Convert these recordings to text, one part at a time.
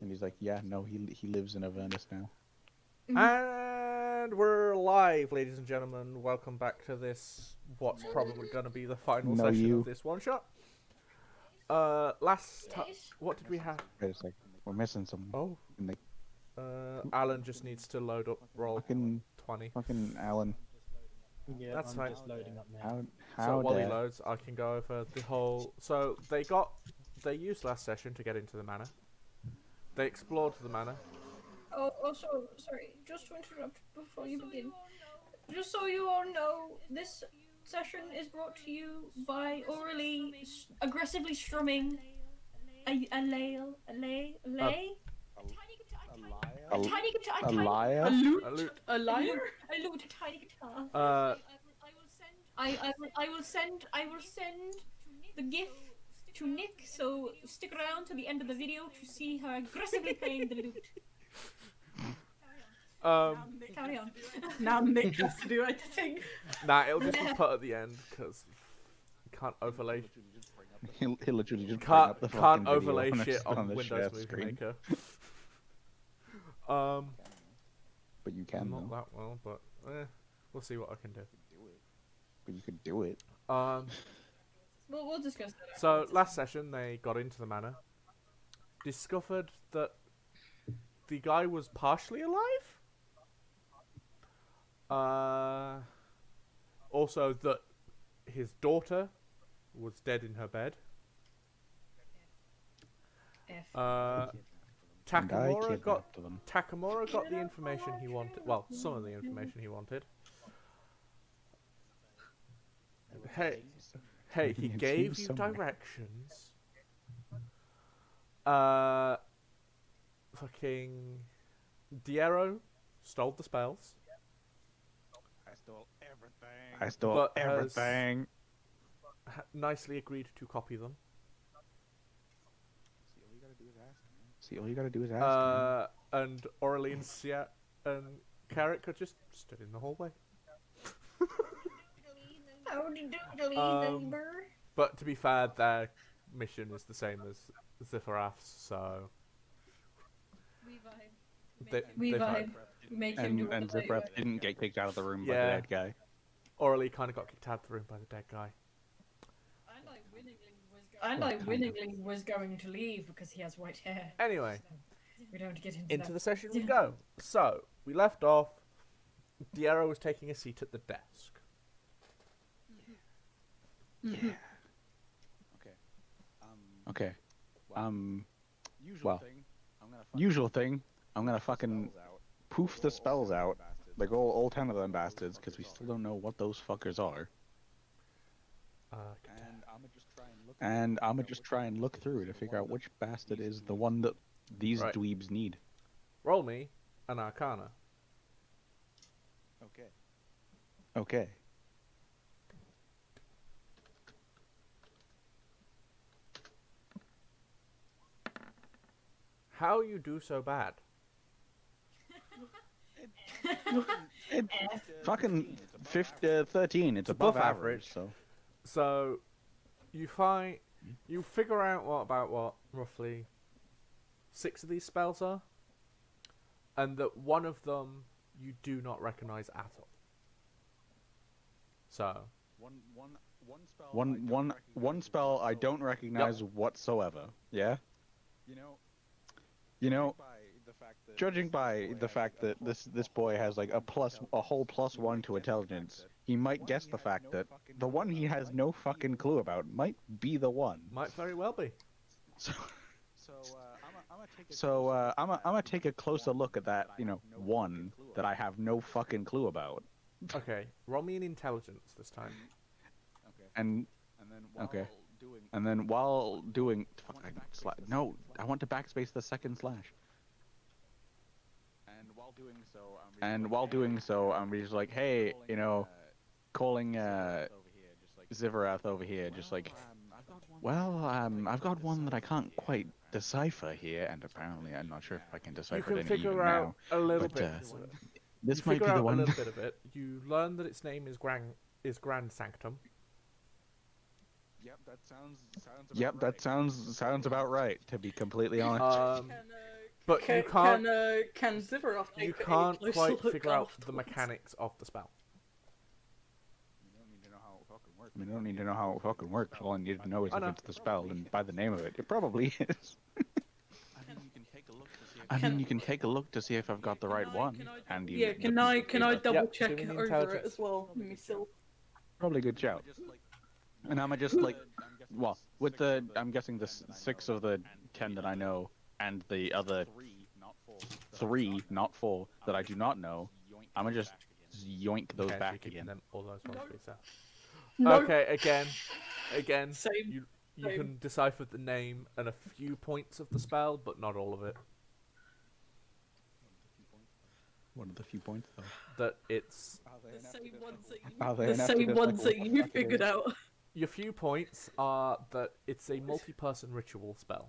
And he's like, yeah, no, he lives in Avernus now. And we're live, ladies and gentlemen. Welcome back to this, what's probably going to be the final No, session you. of this one-shot. Last time, what did we have? Wait a sec. We're missing someone. Oh. And they Alan just needs to load up roll 20. fucking Alan. Yeah, That's I'm fine. just loading up now. How So while he dare. loads, I can go over the whole... So they used last session to get into the manor. They explored the manor. Oh, also, sorry, just to interrupt before you begin. Just so you all know, this session is brought to you by orally aggressively strumming a lay. A Tiny guitar. a liar? A lute. A lute. A liar. A lute. A tiny guitar. I will send the GIF to Nick. So stick around to the end of the video to see her aggressively playing the lute. Carry on. Now Nick has to do editing. Nah, it'll just be put at the end because can't overlay. He'll literally just bring up the fucking Can't overlay video shit on the Windows shared Movie screen. Maker. But you can Not though. that well, but we'll see what I can do. But you could do it. We'll discuss that. So last session they got into the manor, discovered that the guy was partially alive. Also that his daughter was dead in her bed. And I Takamura got kidnapped them. the information he wanted. Well, some of the information he wanted. Hey, he It's gave you you somewhere. directions. Fucking Diero stole the spells. I stole everything. I stole But has- everything. Nicely agreed to copy them. See, all you gotta do is ask. And Aureline, Sia, and Carrick are just stood in the hallway. Howdy doodly, Um, neighbor. But to be fair, their mission is the same as Zitharath's, so We they vibe. Make him do And what they Ziprath didn't get kicked out of the room by the Yeah. dead guy. Aurelie kind of got kicked out of the room by the dead guy. And I winningly was going to leave because he has white hair. Anyway, So we don't get into into that. the session we go. So we left off. Diero was taking a seat at the desk. Yeah. Okay. Well, usual thing. I'm gonna fucking poof the spells out, like all 10 of them bastards, because we still don't know what those fuckers are. And I'ma just try and look through to figure out which bastard is the one that these Right. dweebs need. Roll me an Arcana. Okay. How you do so bad? Fucking 13. It's above above average. average. So So you figure out what roughly 6 of these spells are, and that one of them you do not recognize at all. So one spell I don't recognize whatsoever. Yeah. You know, judging by the fact that this boy has like a whole +1 to intelligence, he might guess the fact that the one he has no fucking clue about might be the one. might very well be. So I'm gonna take a closer look at that, one that I have no fucking clue about. Okay, roll me an intelligence this time. And then while doing, no, I want to backspace the second slash. And while doing so, I'm just like, hey, calling Zivarath over here, just like, well, I've got one that I can't quite decipher here, and apparently I'm not sure if I can You decipher can it figure even out now. a little but, bit. This You might figure be the out one. a little bit of it. You learn that its name is Grand Sanctum. Yep, that sounds about right. To be completely honest. But you can't. Can Zivoroth take You a can't closer quite look figure out the afterwards? mechanics of the spell. You don't need to know how it fucking works. I mean, you don't need to know how it fucking works. All I need to know is I if know. it's the spell, and by the name of it, it probably is. I mean, you can take a look to see. I Can- mean, you can take a look to see if I've got the right one. And you, Yeah, the can piece I of can I paper- double Yep, check doing the over it intelligence. as well, myself? Probably a good shout. And I'm just like, well, with the, I'm guessing the 6 of the 10 that I know, and the other 3, not 4, that I do not know, I'm gonna just yoink those Okay, so you're back keeping again. them, all those ones for yourself. No. Okay, again, Same. you Same. can decipher the name and a few points of the spell, but not all of it. One of the few points, though. That it's The same ones that you, Are they the enough to same just, ones like, that you fuck it figured is? out. your few points are that it's a multi-person ritual spell.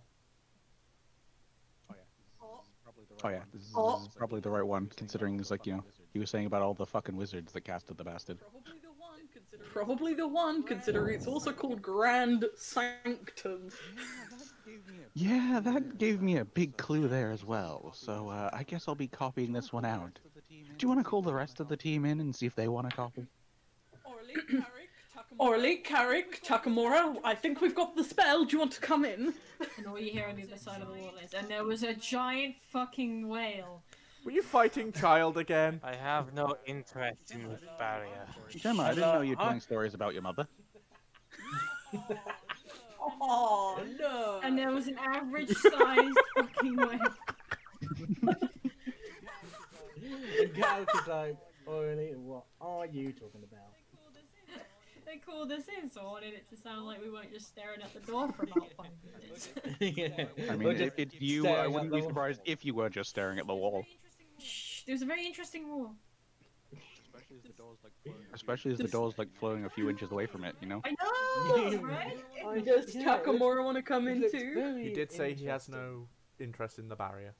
Oh yeah, this is Oh. probably the right one, considering it's like, you know, he was saying about all the fucking wizards that casted the bastard. Probably the one, considering it's also called Grand Sanctum. Yeah, that gave me a big clue there as well, so I guess I'll be copying this one out. Do you want to call the rest of the team in and see if they want to copy? Orly, Carrick, Takamura, I think we've got the spell. Do you want to come in? And all you hear on the other side of the wall is, and there was a giant fucking whale. Were you fighting child again? I have no interest in this barrier. Gemma, I didn't know you were telling stories about your mother. Oh no! And there was an average-sized fucking whale. And Gareth is like, Orly, what are you talking about? They called us in, so I wanted it to sound like we weren't just staring at the door for about 5 minutes. Yeah. I We're mean, just if you, staring I at wouldn't the be wall. surprised if you were just staring at the wall. Shh, there was a very interesting wall. Especially as the door's like floating a few inches away from it, you know? I know, right? Does Yeah, Takamura want to come in looks too? very He did say he has interesting. no interest in the barrier.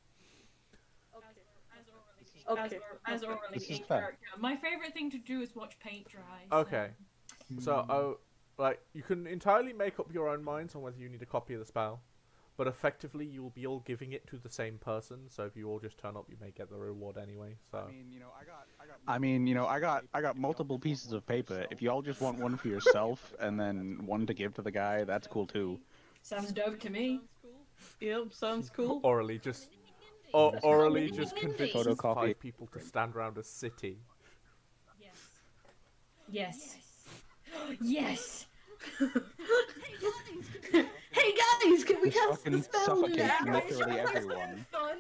Okay. As orally This is in fair. character. My favorite thing to do is watch paint dry. Okay. So, like, you can entirely make up your own minds on whether you need a copy of the spell, but effectively you will be all giving it to the same person. So if you all just turn up, you may get the reward anyway. So I mean, you know, I got multiple pieces of paper. If you all just want one for yourself and then one to give to the guy, that's cool too. Sounds dope to me. Yep, sounds cool. orally just, orally just convinces Photocopy. 5 people to stand around a city. Yes. Yes. Hey guys, can we Just cast the fucking spell suffocate now? literally everyone. Fun.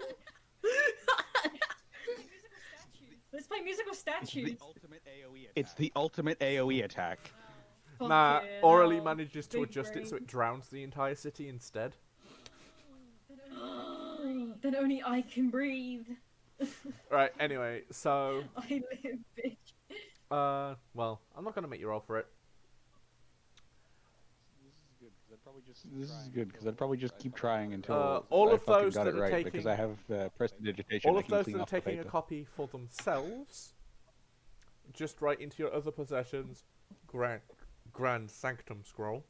Let's play musical statues. It's the ultimate AoE attack. Nah, Fucking orally hell. manages to Big adjust it so brain. it drowns the entire city instead. Then only I can breathe. Right, anyway, so, I live, bitch. well, I'm not gonna make you roll for it. This is good because I'd probably just keep trying until all I of fucking those got that it are right taking- because I have prestidigitation. All I of can those clean that are off the taking a paper. copy for themselves, just write into your other possessions, Grand Sanctum Scroll.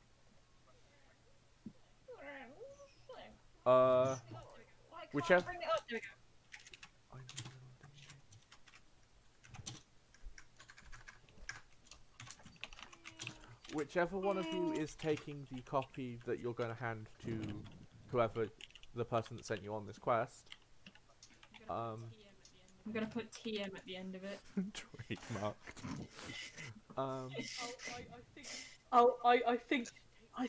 Whichever. Bring it up. There we go. Whichever one of you is taking the copy that you're going to hand to whoever, the person that sent you on this quest, I'm gonna put TM at the end of it. trademarked. Oh, I think I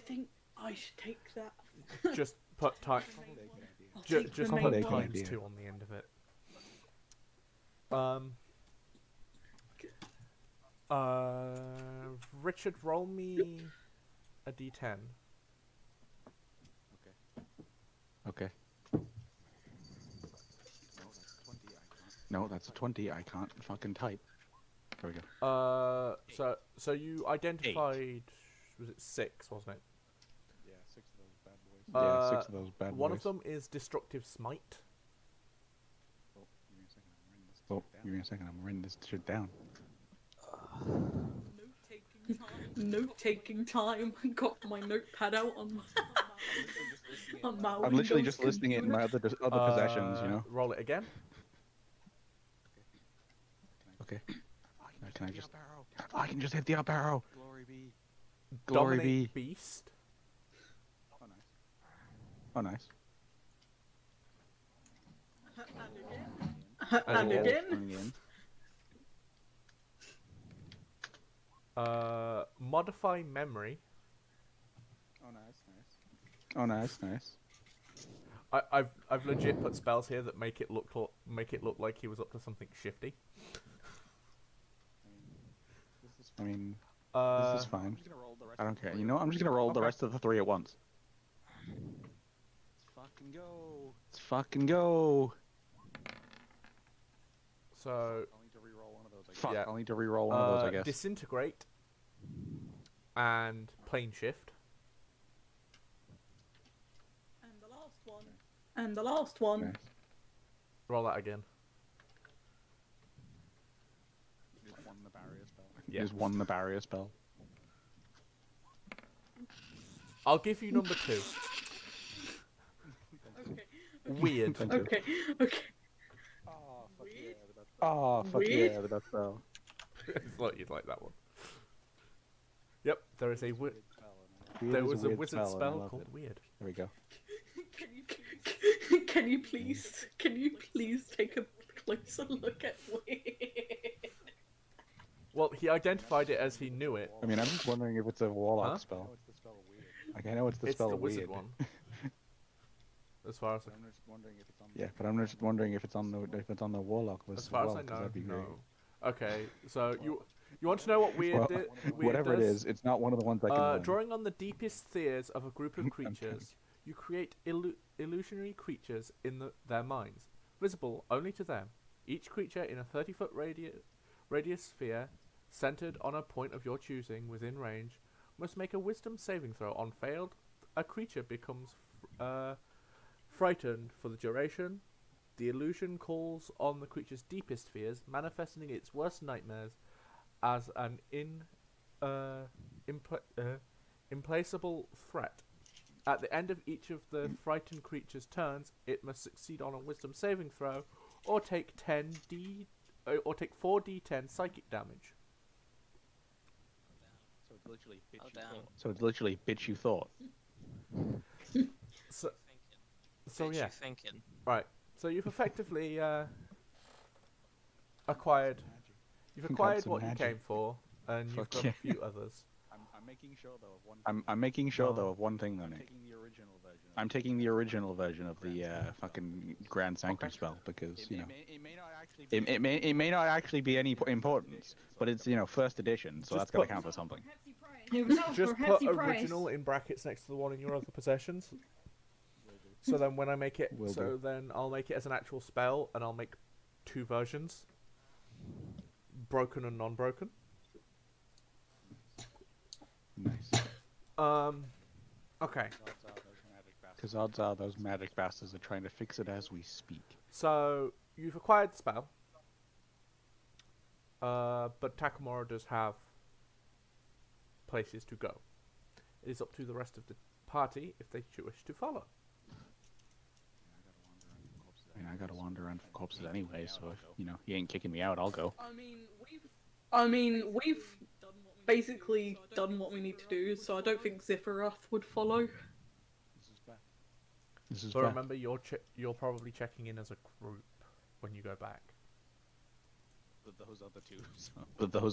should take that. Just put time. I'll Just take the put main Holiday one. times idea. 2 on the end of it. Richard, roll me a d10. Okay. No, that's a 20. I can't fucking type. There we go. So you identified, was it 6, wasn't it? Yeah, 6 of those bad boys. Yeah, 6 Uh, of those bad One boys. of them is Destructive Smite. Oh, give me a second. I'm writing this shit down. Note taking time. Got my notepad out on my. I'm literally just listing it in my other possessions, you know. Roll it again. Okay. Can I just? I can just hit the up arrow. Glory be. Glory Dominate be. beast. Oh, nice. And again. Again. Modify memory. Oh, nice, nice. I've legit put spells here that make it look like he was up to something shifty. I mean, this is fine. I don't care. You know, I'm just gonna roll the rest of the 3 at once. Let's fucking go. Let's fucking go. So Fuck, yeah. I'll need to re-roll one of those, I guess. Disintegrate and plane shift. And the last one. And the last one. Nice. Roll that again. Just won the barrier spell. Yeah. Just won the barrier spell. I'll give you number 2. Okay. Weird. Thank you. Okay. Okay. Oh, fuck Weird. yeah, the best spell. I thought you'd like that one. Yep, there is a Weird there is was a weird wizard and I spell love called it. Weird. There we go. Can you please take a closer look at Weird? Well, he identified it as he knew it. I mean, I'm just wondering if it's a warlock Huh? spell. Like, I know it's the It's spell the of wizard weird. one. As far as Yeah, but I'm just wondering if it's on the warlock list as far well, as I 'cause know, that'd be great. no. Okay, so you want to know what Weird Well, did? whatever it is, it's not one of the ones I can learn. Drawing on the deepest spheres of a group of creatures, you create illusionary creatures in their minds, visible only to them. Each creature in a 30-foot radius sphere, centered on a point of your choosing within range, must make a wisdom saving throw. On failed, a creature becomes frightened for the duration. The illusion calls on the creature's deepest fears, manifesting its worst nightmares as an implacable threat. At the end of each of the frightened creature's turns, it must succeed on a wisdom saving throw, or take 4d10 psychic damage. So it's literally bitch you thought. So yeah, Thinking. right. So you've effectively acquired Got some what magic. you came for, and you've Fuck got yeah. a few others. I'm making sure though of one. I'm making sure though of one thing though, Nick. I'm taking the original version of the fucking Grand Sanctum spell because you know it may not actually be any importance, but it's first edition, so Just that's gotta put- count for something. It was out Just for a put hefty price. original in brackets next to the one in your other possessions. So then when I make it, Will so do. then I'll make it as an actual spell, and I'll make 2 versions, broken and non-broken. Nice. Okay. Because odds are those magic bastards are trying to fix it as we speak. So you've acquired the spell, but Takamura does have places to go. It is up to the rest of the party if they wish to follow. I mean, I gotta wander around for corpses anyway, so if he ain't kicking me out, I'll go. I mean, we've basically done what we need to do, so I don't think Zifirath would follow. This is But fair. remember, you're probably checking in as a group when you go back. With those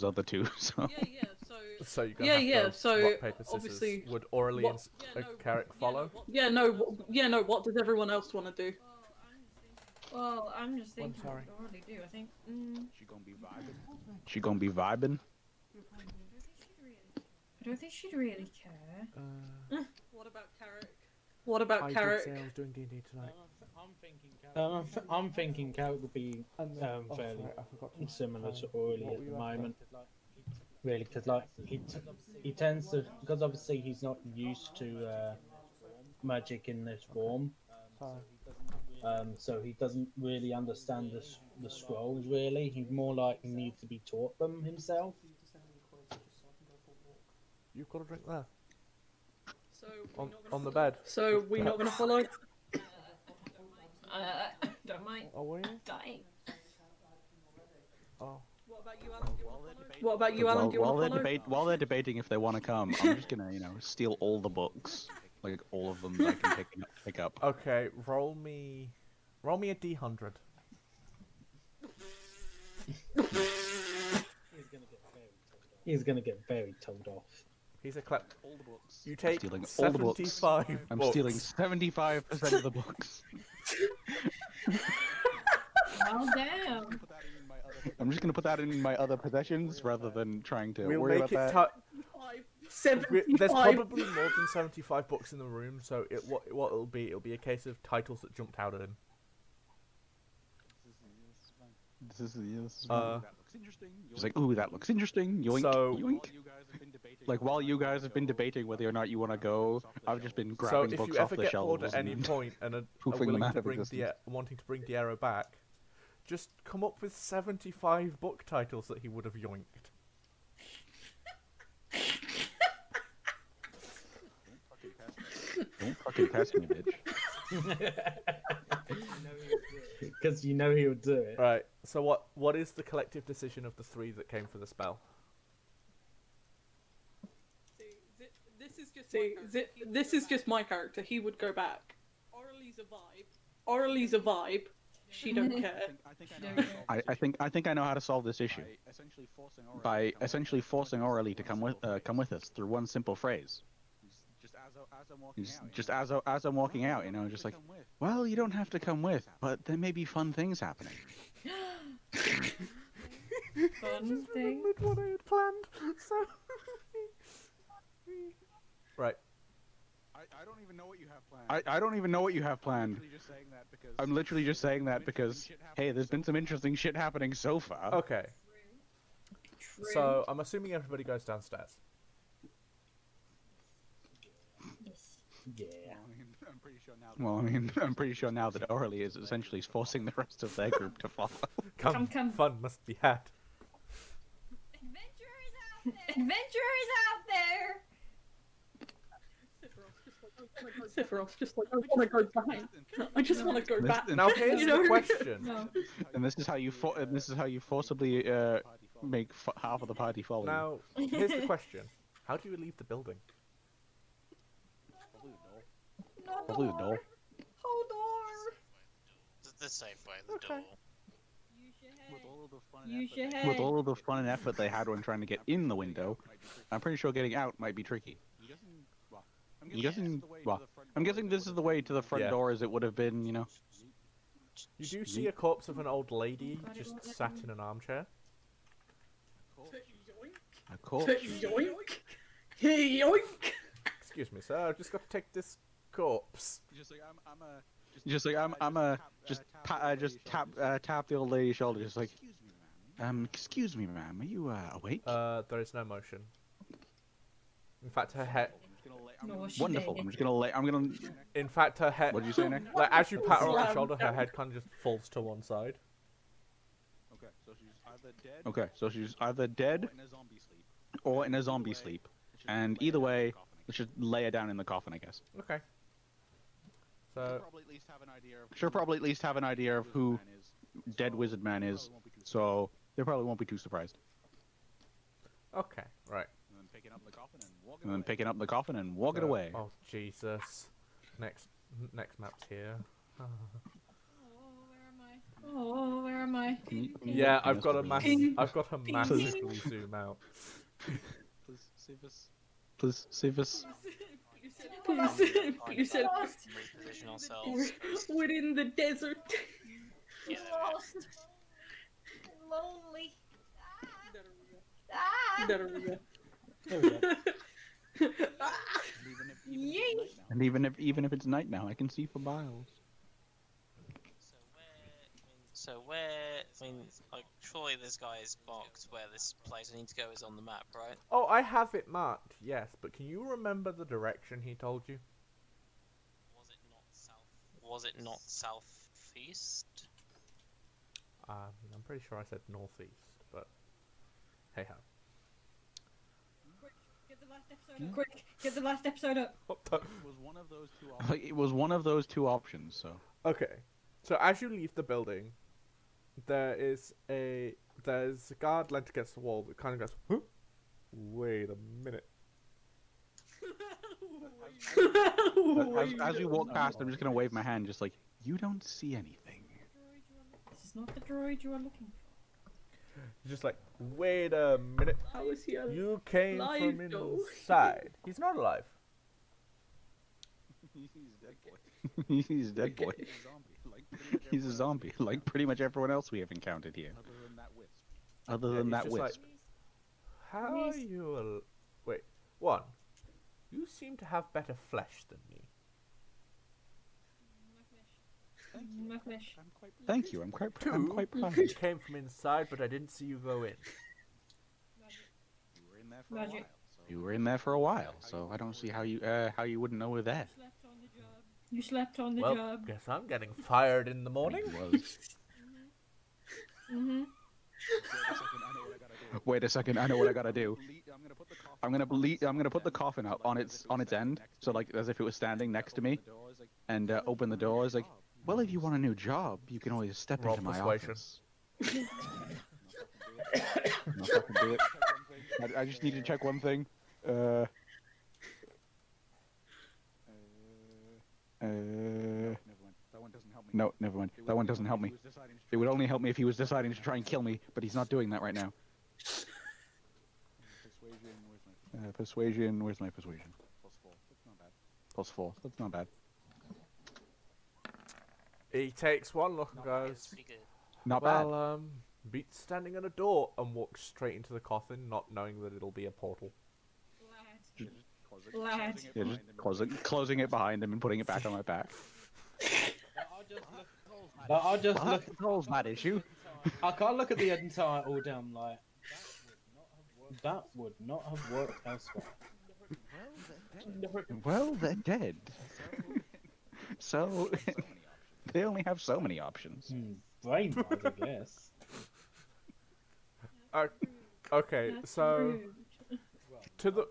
other two. So. Yeah. So So you're Yeah, gonna have yeah, to so rock, paper, scissors. obviously- Would Aurelie What- and Carrick follow? no. What does everyone else want to do? Well, I'm just thinking sorry. what I already do. I think. She gonna be vibing. She gonna be vibing. I don't think she'd really care. What about Carrick? What about I did Carrick? say I was doing D&D tonight. I'm thinking Carrick would be fairly I forgot to similar to what Orly were at the you after? moment. Really, because like he tends to, because obviously he's not used to magic in this form, Sorry. so he doesn't really understand the scrolls. Really, he more like needs to be taught them himself. You've got a drink there. On the bed. So we're not gonna follow. Don't mind Oh, were you? dying. Oh. What about you, Alan? What about you, Alan? Do you While want to they're follow? while they're debating if they want to come, I'm just gonna, steal all the books, like all of them that I can pick up. Okay, roll me a d100. He's gonna get very told off. He's a klep. All the books. You take stealing all the books. 75 I'm books. stealing 75% of the books. Well, damn. I'm just gonna put that in my other possessions rather than trying to We'll worry make about it that. 75. There's probably more than 75 books in the room, so what it'll be a case of titles that jumped out at him. This is Uh, that looks interesting. Just like, ooh, that looks interesting. Yoink, So- yoink. Like while you guys have been debating whether or not you want to go, I've just been So grabbing if books you off ever the get shelves bored at any and point and are poofing them willing out to of bring existence. wanting to bring Diero back, just come up with 75 book titles that he would have yoinked. Don't fucking test me, bitch. Because you know he'll do it. Right. So what is the collective decision of the three that came for the spell? This is just my character. He would go back. Orly's a vibe. She don't care. I think I know how to solve this issue by essentially forcing Aurelie to come with us through one simple phrase. Just as I'm walking out, just like, well, you don't have to come with, but there may be fun things happening. Fun thing. Remembered what I had planned. So right. I don't even know what you have planned. I don't even know what you have planned. I'm literally just saying that because, hey, there's been some interesting shit happening so far. Okay. So I'm assuming everybody goes downstairs. Yeah. Well, I mean, I'm pretty sure now that Aurelie is essentially forcing the rest of their group to follow. Come, Come. fun must be had. Adventurers out there. Sephiroth just like, I want to go back. I just want to go back. Now here's You know? the question. No. And this is how you forcibly make half of the party follow. Now here's the question. How do you leave the building? Probably the door. Hold door. The safe way, the Okay. door. Use your head. With all of the fun and effort they had when trying to get in the window, I'm pretty sure getting out might be tricky. I'm guessing this is the way to the front Yeah. door as it would have been, You do see a corpse of an old lady just sat in an armchair. A corpse. Yoink! Yoink! Excuse me, sir. I've just got to take this corpse. Just tap the old lady's shoulder, just like, excuse me, ma'am, are you awake? There is no motion. In fact, her head. No, she Wonderful. did. I'm gonna. In fact, her head. What did you say, Nick? Like as you pat her on the Slam shoulder, her down. head kind of just falls to one side. Okay, so she's either dead or in a zombie sleep, and either way, let's just lay her down in the coffin, I guess. Okay. So She'll probably at least have an idea of who Dead Wizard Man is, so they probably won't be too surprised. okay, right. And then picking up the coffin and walking away. Oh Jesus! Next map's here. Oh, where am I? Yeah, I've got a Ping. I've got to massively zoom out. Please save us. Please save us. Please help us. Reposition ourselves. We're in the desert. Yeah, Lost. Lonely. Ah. There we go. There we go. Yay. And even if it's night now, I can see for miles. I mean, like, surely this guy is marked where this place I need to go is on the map, right? Oh, I have it marked. Yes, but can you remember the direction he told you? Was it not southeast? I'm pretty sure I said northeast, but hey ho. Quick, get the last Quick, get the last episode up. Like, it was one of those two options. So Okay, so as you leave the building, there's a guard leant against the wall that kind of goes, huh? Wait a minute. as we walk past, I'm just gonna wave my hand, just like, you don't see anything. This is not the droid you are looking for. Just like, wait a minute. How is he alive? You came Alive, from though. inside. He's not alive. He's dead, boy. He's a zombie, like pretty much everyone else we have encountered here. Other than he's that just like, wisp. How are you? Wait, one. You seem to have better flesh than me. Thank you. I'm quite Two, proud. you came from inside, but I didn't see you go in. Magic. You were in there for a while, so I don't see how you wouldn't know we're there. You slept on the Well, job. guess I'm getting fired in the morning. Mm-hmm. Wait a second, I know what I gotta do. I'm gonna put the coffin up on its end, so like as if it was standing next to me, and open the doors. Like, well, if you want a new job, you can always step Roll into my persuasion. office. No, fucking do it. I just need to check one thing. No, never mind. That one doesn't help me. It would only help me if he was deciding to try and kill me, but he's not doing that right now. Persuasion, where's my persuasion? Plus 4, that's not bad. He takes one look and goes, Pretty good. Not well, beats standing at a door, and walks straight into the coffin, not knowing that it'll be a portal. Lad. bad. Yeah, just closing it behind him and putting it back on my back. But I'll just Well, look. that solves that issue. I can't look at the entire order. I'm like, that would not have worked elsewhere. Well, they're dead. So they only have so many options. Brain bug, I guess. Okay, so to the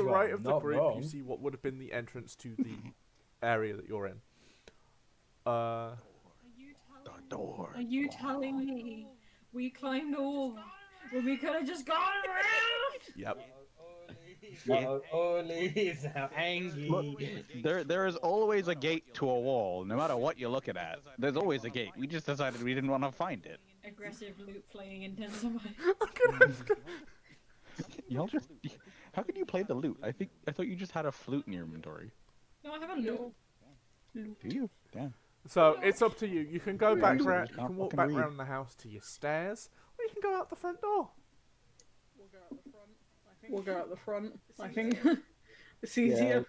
Well, right of the not group, wrong. you see what would have been the entrance to the area that you're in. The door. Are you telling me we climbed over when we could have just gone around? Yep. Ollie's angry. Look, there is always a gate to a wall, no matter what you're looking at. There's always a gate. We just decided we didn't want to find it. Aggressive loot playing intensified. Y'all just. How can you play the lute? I thought you just had a flute in your inventory. No, I have a loot. Do you? Damn. So it's up to you. You can go back Read. round. You Can't can walk fucking back read. round the house to your stairs, or you can go out the front door. We'll go out the front, I think. It's easier.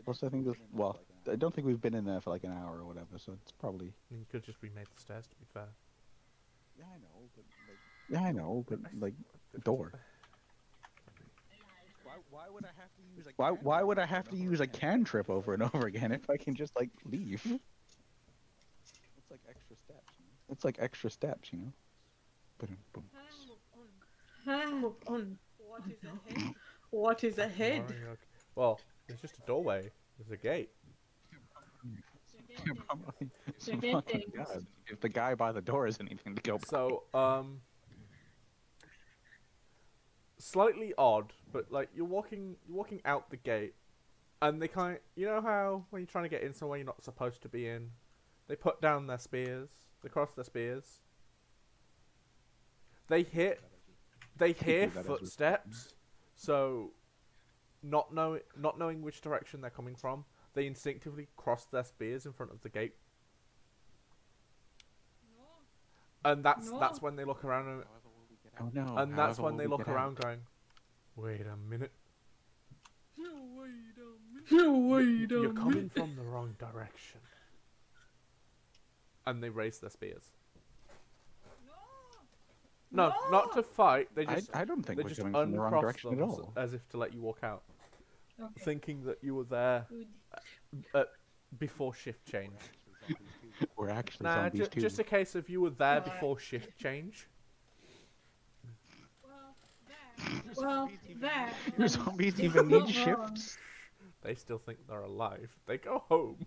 Plus, I think well, I don't think we've been in there for like an hour or whatever, so it's probably. And you could just remade the stairs, to be fair. Yeah, I know, but like, door. Why would I have to use a why would I have to use a cantrip over and over again if I can just like leave? It's like extra steps. It's like extra steps, you know. Boom, boom. Hold on. What is ahead? What is ahead? Alright, okay. Well, there's just a doorway. There's a gate. So Forget fucking things. God, if the guy by the door is anything to go by. So, slightly odd, but like you're walking out the gate, and they kind, you know how when you're trying to get in somewhere you're not supposed to be in, they put down their spears, they cross their spears, they hear that as well. footsteps, so not knowing which direction they're coming from, they instinctively cross their spears in front of the gate. And that's No. when they look around and Oh no. And that's however when will they we look get out? around going, wait a minute, No, wait a you're minute. coming from the wrong direction. And they raise their spears. No, not to fight, they just, I don't think they we're just coming from the wrong uncross direction at them all. as if to let you walk out. Okay. Thinking that you were there Good. before shift change. We're actually Nah, zombies too. just a case of you were there Right. before shift change. Well, Well, that. Do and zombies you're even not need wrong. shifts? They still think they're alive. They go home.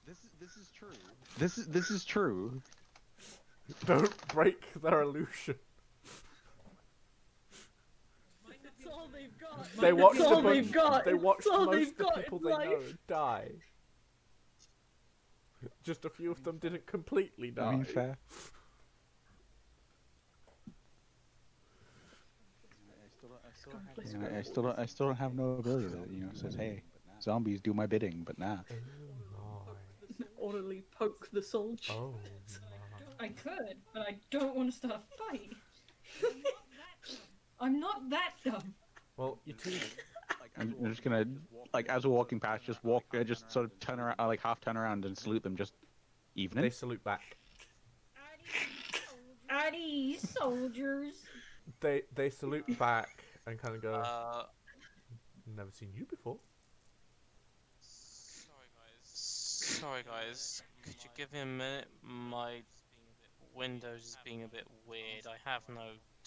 This is true. This is true. Don't break their illusion. It's all they've got. They watch It's the all they've got. They watch It's all most they've of the got people in they know life. die. Just a few of them didn't completely die. I mean, fair. I still don't have no ability that says, hey, zombies do my bidding, but nah. Orderly poke the soldier. Oh I could, but I don't want to start a fight. I'm not that dumb. well, you two. I'm just gonna, like, as we're walking past, just walk, just sort of turn around, like half turn around and salute them. Just evening. They salute back. Addy soldiers. They salute back and kind of go. Uh, Never seen you before. sorry guys. Could you give me a minute? My Windows is being a bit weird. I have no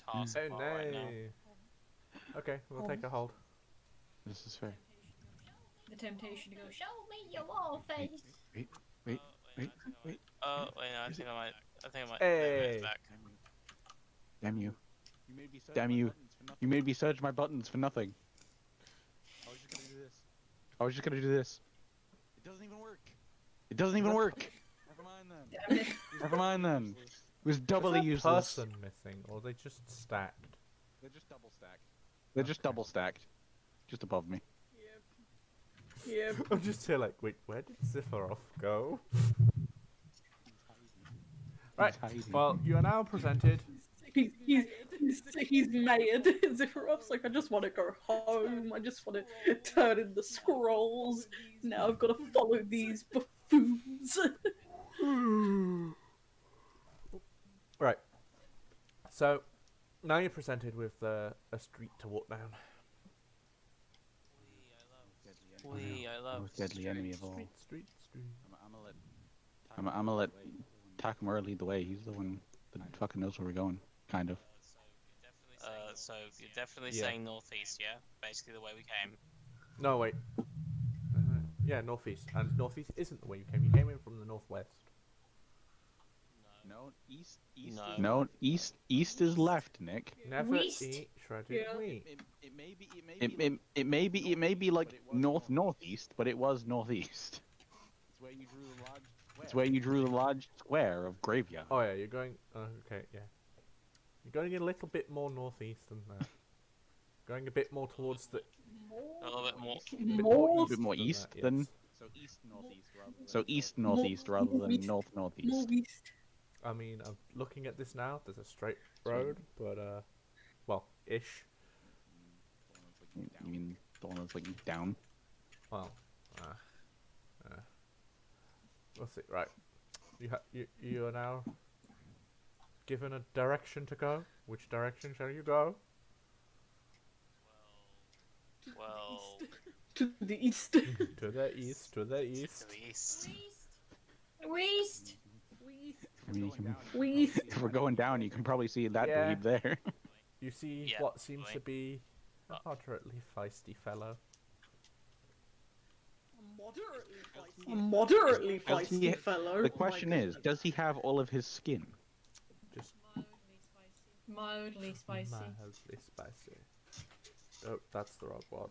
taskbar Oh right now. no. Okay, we'll take a hold. This is fair. The temptation to go, show me your wall face. Wait. Oh wait, no, I think I might. Hey. It's back. Damn you. Damn you. You made me search my buttons for nothing. I was just gonna do this. It doesn't even work. It doesn't even work. Never mind then. Damn it. Never mind then. It was doubly Is there a useless. person missing, or are they just stacked? They're just double stacked. They're just double stacked. Just above me. Yep. I'm just here like, wait, where did Sephiroth go? Right. hiding. Well, you are now presented. He's mad. Sephiroth's like, I just want to go home. I just want to turn in the scrolls. Now I've got to follow these buffoons. Right. So now you're presented with a street to walk down. I love Most deadly enemy of all. Street. I'm gonna let Takamura lead the way. He's the one that fucking knows where we're going, kind of. So you're definitely Yeah. saying northeast, yeah? Basically the way we came. No, wait. Yeah, northeast. And northeast isn't the way you came. You came in from the northwest. No, east. No. No, east is left, Nick. Never West? eat shredded Yeah. wheat. It may be like northeast, but it was northeast. It's where you drew the large square of graveyard. Oh yeah, you're going. Okay, yeah. You're going a little bit more northeast than that. Going a bit more towards the. A little bit more. More A bit more east that, than. yes. So east northeast rather than Northeast. northeast. Northeast. I mean, I'm looking at this now. There's a straight road, but well, ish. You mean the one that's like down? Well, we'll see. Right, you are now given a direction to go. Which direction shall you go? Well, To the east. To the east. To the east. to the east. West. I mean, you can, East. if we're going down, you can probably see that Yeah. dweeb there. You see Yeah, what seems to probably. be a moderately feisty fellow. A moderately Does he- feisty fellow. The question is, does he have all of his skin? Just Mildly spicy. mildly spicy. Oh, that's the wrong one.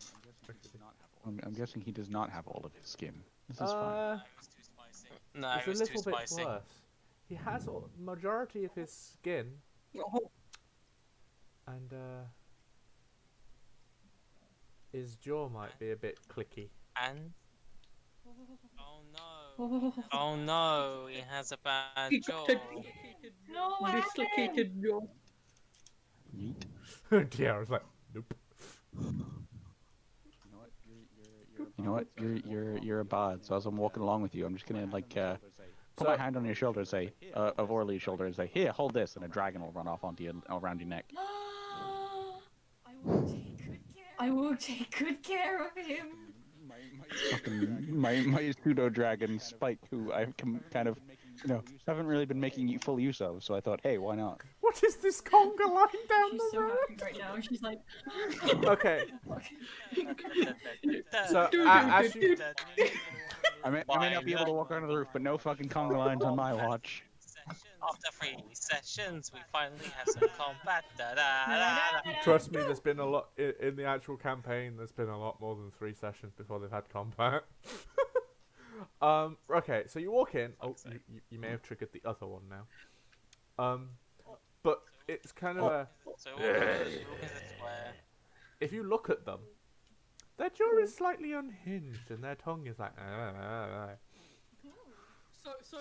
I'm guessing he does not have all of his skin. This is fine. Uh, No, it's it a was too little bit spicy. worse. He has a majority of his skin, Oh, and his jaw might be a bit clicky. And oh no! Oh no! He has a bad he jaw. got a No, what happened? dislocated jaw. Yeet. Yeah, I was like, nope. You know what? You're a bard. So as I'm walking along with you, I'm just gonna like put So- my hand on your shoulder and say, of Orly's shoulder, and say, "Here, hold this," and a dragon will run off onto you around your neck. I will take good care of him. Fucking my pseudo dragon Spike, who I can kind of haven't really been making full use of. So I thought, hey, why not? What is this conga line down She's the so road? happy right now. She's like, Okay, so as you I may not be able to walk under the roof, but no fucking conga lines on my watch. After 3 sessions, we finally have some combat. Da, da, da, da. trust me, there's been a lot in the actual campaign. There's been a lot more than 3 sessions before they've had combat. Okay, so you walk in. Oh, you may have triggered the other one now. But it's kind of a. So walk into the square. If you look at them, their jaw is slightly unhinged and their tongue is like. So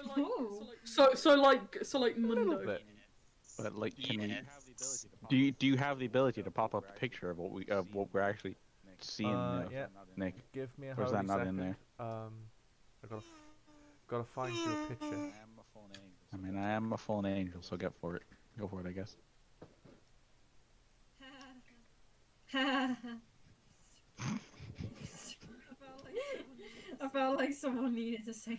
like A little Mundo. bit. But like, can Yeah. we? Do you have the ability to pop up a picture of what we're actually seeing, Yeah. Nick? Give me a Or is holy that not second. in there? I gotta find you a picture. I mean, I am a fallen angel, so go for it. Go for it, I guess. I felt like someone needed to say.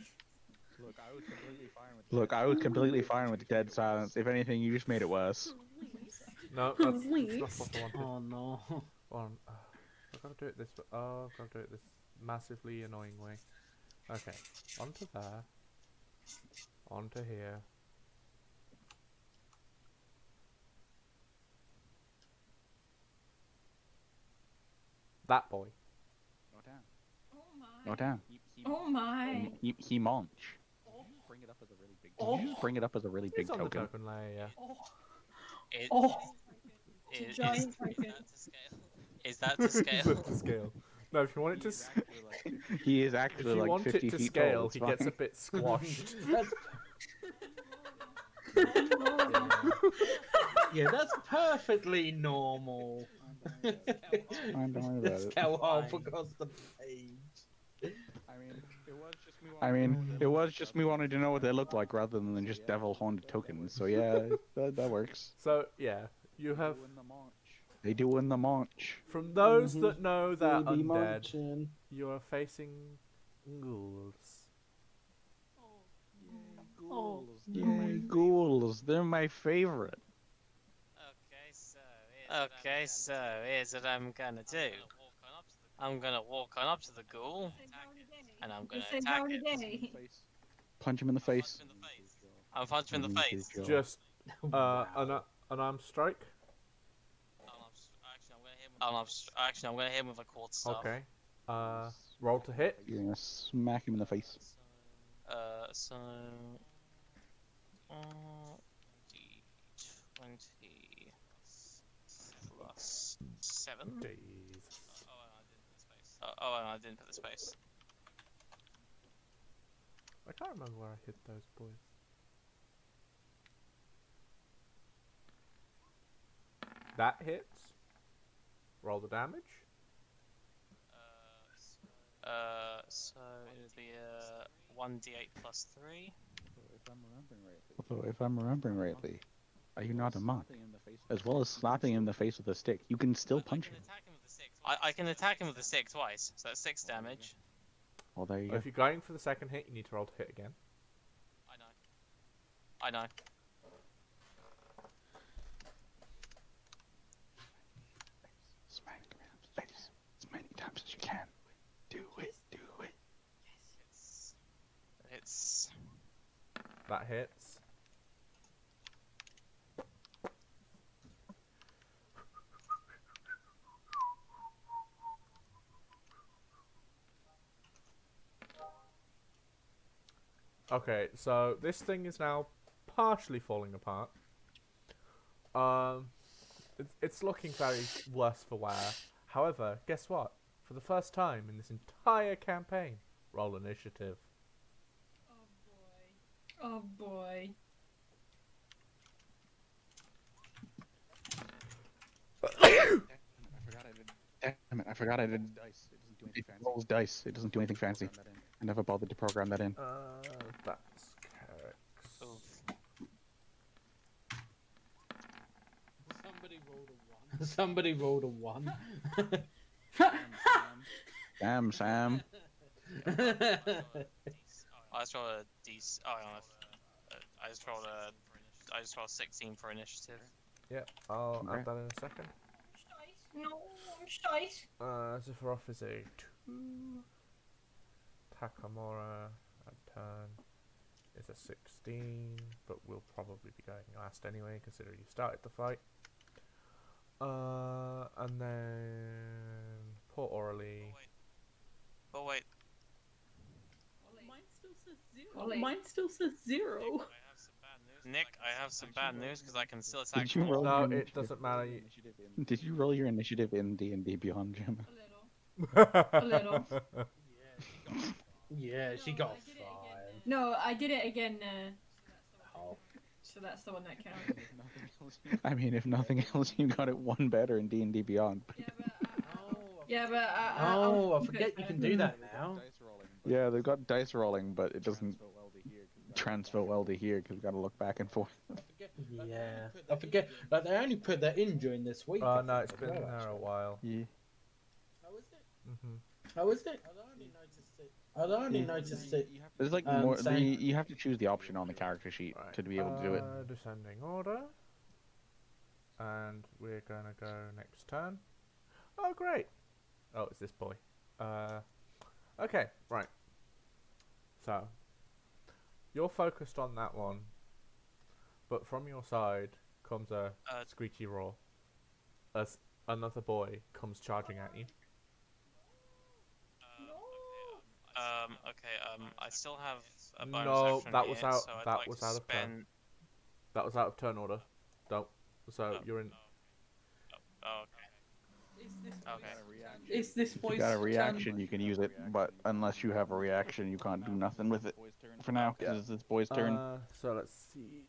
Look, I was completely fine with the dead silence. If anything, you just made it worse. No, that's not what I wanted. Oh no. I've got to do it this way. Oh, I've got to do it this massively annoying way. Okay, onto there. Onto here. That boy. Oh my. No down. Oh my. He munch. Bring it up as a really big. Did you just bring it up as a really big It's on the token? token layer, yeah. Is, Oh. is, giant is token. that to scale? Is that to scale? Is it to scale? No, if you want it to, He is if actually you like want 50 it to feet scale, tall. It's he gets a fine. bit squashed. Yeah, that's perfectly normal. Fine, don't worry about it. Scale half across the page. I mean, it was just me wanting to know what they look like rather than just devil haunted tokens. So yeah, that works. So yeah, you have. They do in the munch. From those that know they're Baby undead, munching. you are facing ghouls. Oh. Yay, ghouls! They're my favorite. Okay, so here's what I'm gonna do. I'm gonna walk on up to the ghoul, and I'm gonna Say attack howdy it. day. Punch him in the face. I'm punching him in the face. Just an unarmed strike. Actually, I'm gonna hit him with a quarter staff. Okay. Roll to hit. You're gonna smack him in the face. So D20 plus 7. Jeez. Oh, I didn't put the space. I can't remember where I hit those boys. That hits. Roll the damage. So it'll be 1d8 plus 3. Although, if I'm remembering rightly, are you not a monk? As well as slapping him in the face with a stick, you can still punch him. I can attack him with a stick twice, so that's 6 damage. Well, there you go. If you're going for the second hit, you need to roll to hit again. I know. Smack him in the face as many times as you can. Do it, do it. It's That hits. Okay, so this thing is now partially falling apart. It's looking very worse for wear. However, guess what? For the first time in this entire campaign, roll initiative. Oh boy. Damn it, I forgot I did dice. It doesn't do anything fancy. It rolls dice. It doesn't do anything fancy. I never bothered to program that in. That's correct. Somebody rolled a 1. Damn, Sam. I saw a D. Oh, I just rolled 16 for initiative. Yeah, I'll Okay. add that in a second. No, I'm shy. Sephiroth is a 2. Takamura at turn is a 16, but we'll probably be going last anyway, considering you started the fight. And then poor Orally. But wait, Mine still says 0. Ollie. Mine still says 0. Nick, I have some bad news because I can still attack. Did you them roll all. No, your it initiative? doesn't matter. Did you roll your initiative in D&D Beyond, Gemma? A little. Yeah, she got I did it 5. again, No, I did it again. Oh. So that's the one that counts. I mean, if nothing else, you got it one better in D&D Beyond. Oh, I forget you can do that now. Yeah, they've got dice rolling, but it doesn't transfer well to here because we got to look back and forth. Yeah, I forget. Like they only put that in during this week. Oh I no, think, it's as been well, there a actually. while. Yeah. Oh, is it? I only noticed it. There's like more. You have to choose the option on the character sheet Right. to be able to do it. Descending order. And we're gonna go next turn. Oh great! Oh, it's this boy. Okay, right. So, you're focused on that one, but from your side comes a screechy roar as another boy comes charging at you. I still have a bonus No, action that was here, out. so I'd That like was to out of turn. spend... That was out of turn order. Don't. So Oh, you're in. Oh, okay. Okay. Is this If boy's you got a turn? reaction, you can use it, but unless you have a reaction, you can't do nothing with it for now because it's this boy's turn. So let's see.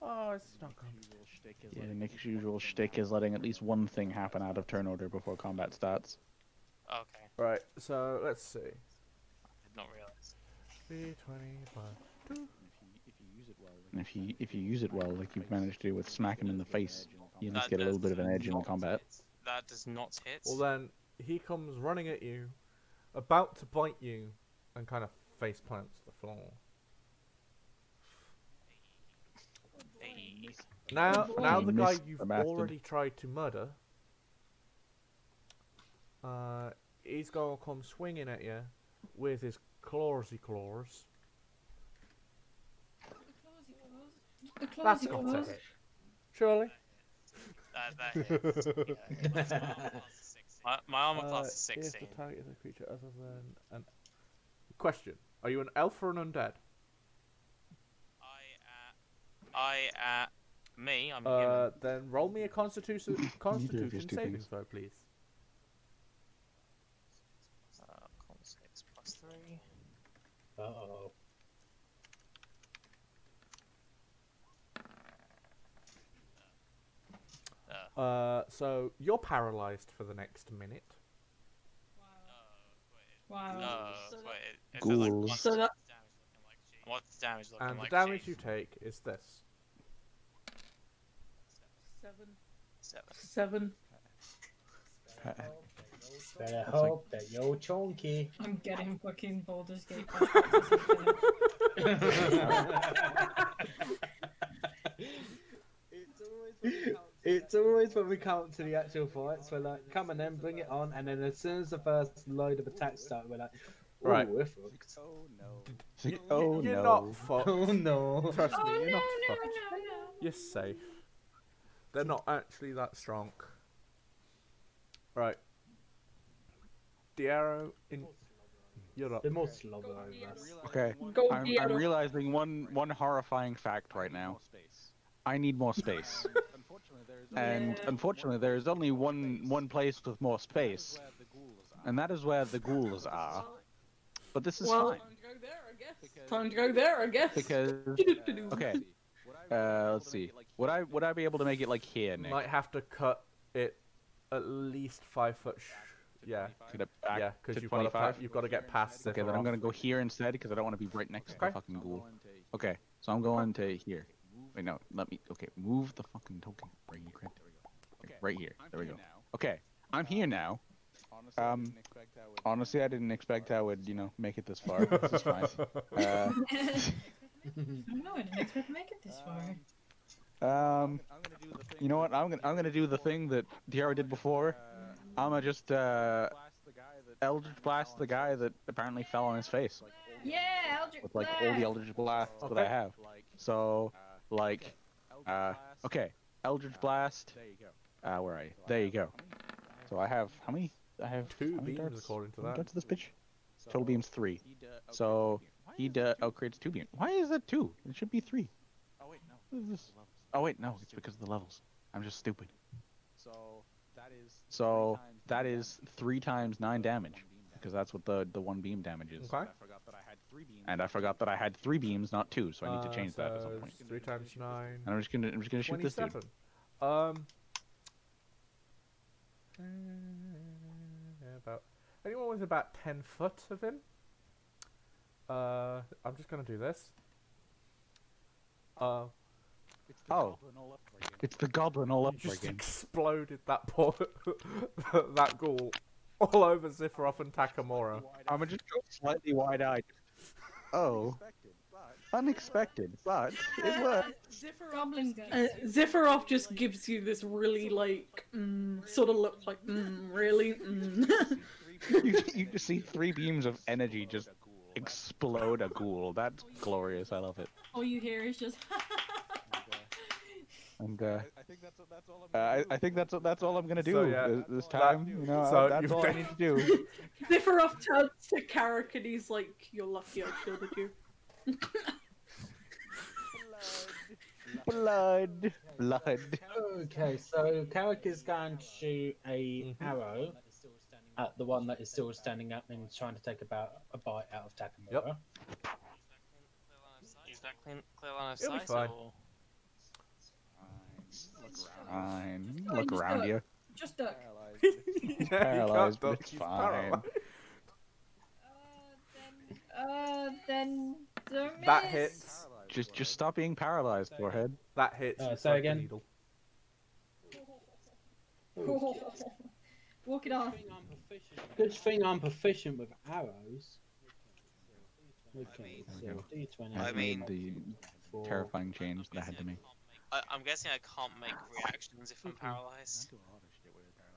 Oh, it's not going. Yeah, Nick's usual shtick is letting at least one thing happen out of turn order before combat starts. Okay. Right. So let's see. I did not realize. 325. And if you use it well, like you've managed to do with smack him in the face, you at least get a little bit of an edge in the combat. That does not hit. Well then, he comes running at you, about to bite you, and kind of face plants to the floor. Hey. Now He the guy missed you've the bastard. already tried to murder, he's gonna come swinging at you with his clawsy claws. The That's clawsy got claws. to hit. Surely. That hits. Yeah. My armor class is If 16. the target is a creature other than an... Question: are you an elf or an undead? Me, I'm a human. Then roll me a Constitution Neither of his two saving things. throw, please. Con 6 plus 3. Uh-oh. So you're paralyzed for the next minute. Wow. Wait, Ghouls. So that what's the damage looking And the like? damage Chief? you take is this. 7. 7. 7. Better hope that you're chunky. I'm getting fucking Baldur's Gate. It's always when we come to the actual fights, we're like, come on then, bring it on, and then as soon as the first load of attacks start, we're like, ooh, Right. we're fucked. Oh You're no. not fucked. Oh no. Trust Oh me, no, you're no, not no, fucked. no. You're safe. They're not actually that strong. Right. Diarro, you're up. They're more slobber over us. Okay. Go I'm Diablo. realizing one horrifying fact right now. I need more space. And unfortunately, there is only one place with more space, and that is where the ghouls are. But this is Well, fine time to go there, I guess. because okay. Let's see. Would I be able to make it like here, Nick? Might have to cut it at least 5 foot. Yeah, Get it back yeah, to because you've got to get past. Okay, then I'm gonna go here instead because I don't want to be right next to the Okay. fucking ghoul. Okay, so I'm going to here. Wait, no, let me. Okay, move the fucking token. Right here. Okay, right here. There we go. Okay, I'm here now. Honestly, I didn't expect I would, make it this far. This is fine. No, I didn't expect to make it this far. You know what? I'm gonna do the thing that Tiara did before. I'm gonna just Eldritch Blast the guy that apparently fell on his face Yeah, Eldritch with like all the Eldritch Blasts that I Okay. have. So like, okay, Eldritch Blast. Where are you? There you go. So I have how many? I have 2 how many beams darts? according to How many that. darts of this bitch? Total beams 3. So he creates 2 beams. Why is that 2? It should be 3. Oh wait, no. What is this? Oh wait, no. It's because of the levels. I'm just stupid. So that is 3 times 9 damage, because that's what the 1 beam damage is. Okay. And I forgot that I had 3 beams, not 2. So I need to change that at some So point. 3 times 9. And I'm just gonna shoot this dude. 27. About anyone with about 10 foot of him. I'm just gonna do this. Oh, it's the goblin all You over just again. exploded that poor that ghoul all over Ziphiroth and Takamura. I'm gonna just go slightly wide-eyed. Oh, unexpected, but it worked. Goblin guy. Zephyroth just gives you this really like sort of look like really. You just see 3 beams of energy just explode a ghoul. That's glorious. I love it. All you hear is just. And I think that's all I'm gonna do So, yeah, this time. You know, so that's you've all I done- need to do. Zephyroth turns to Carrick and he's like, "You're lucky I shielded you." Blood. Okay, so Carrick is going to shoot a arrow at the one that is still standing up and trying to take a bite out of Takamura. Yep. Is that clear line of It'll be sight? fine. Or... Fine. Fine, Look just around duck. you. Just duck. Yeah, he paralyzed, can't but duck, it's he's fine. paralyzed. Then the That miss. hits. Just stop being paralyzed, forehead. That hits. Say just like again? the needle. Walk it off. Good thing I'm proficient with arrows. Okay, There so we D20. I mean- the four. terrifying change that I had to make. I'm guessing I can't make reactions if I'm paralyzed.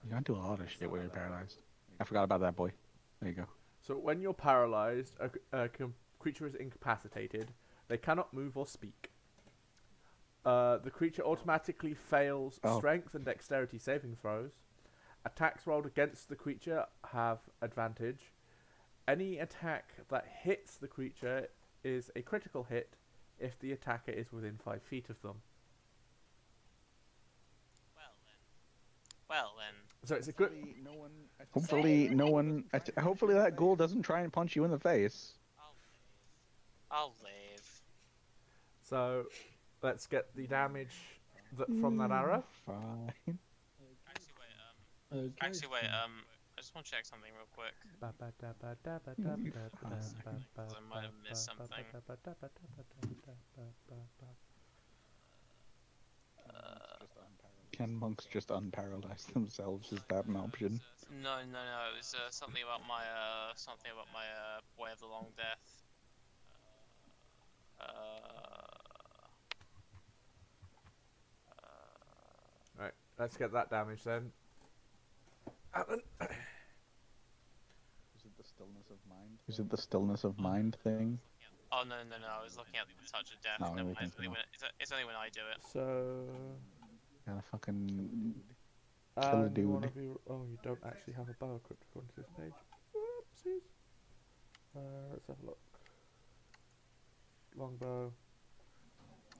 You can't do a lot of shit when you're paralyzed. I forgot about that, boy. There you go. So when you're paralyzed, a creature is incapacitated. They cannot move or speak. The creature automatically fails Oh. strength and dexterity saving throws. Attacks rolled against the creature have advantage. Any attack that hits the creature is a critical hit if the attacker is within 5 feet of them. Well then. So it's a good. Hopefully, no one. Hopefully, that ghoul doesn't try and punch you in the face. I'll live. So let's get the damage from that arrow. Fine. Actually, wait. I just want to check something real quick. I might have missed something. Can monks just unparalyze themselves? Is that an option? No. It was something about my Way of the Long Death. Right, let's get that damage then. Alan. Is it the stillness of mind? Is it the stillness of mind thing? Oh no! I was looking at the Touch of Death. Oh, Never mind. everything's wrong. It's only when I do it. So. Gotta fucking kill a You dude. wanna be... Oh, you don't actually have a bow equipped according to this page. Whoopsies. Let's have a look. Longbow.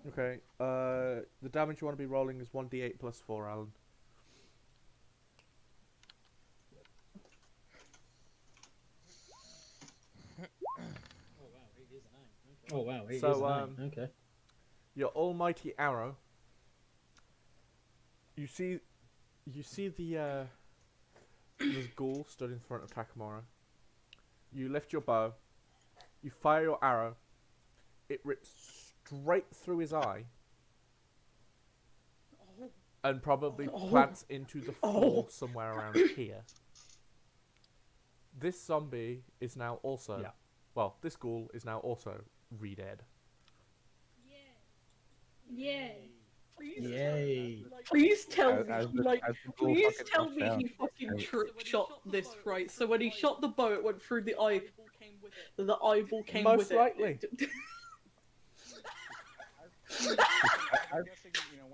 Okay. The damage you want to be rolling is 1d8 plus 4, Alan. Oh wow, it So, is a 9. Okay. Your almighty arrow. You see the this ghoul stood in front of Takamura. You lift your bow. You fire your arrow. It rips straight through his eye. And probably plants into the floor somewhere around here. This zombie is now also... Yeah. Well, this ghoul is now also re-dead. Yeah. Yay. Please tell As- me, as the- like, as the bull please fucking tell drops me down. he fucking trick shot this right. So when he shot the bow, it went through the eye. The eyeball came Most with likely. it.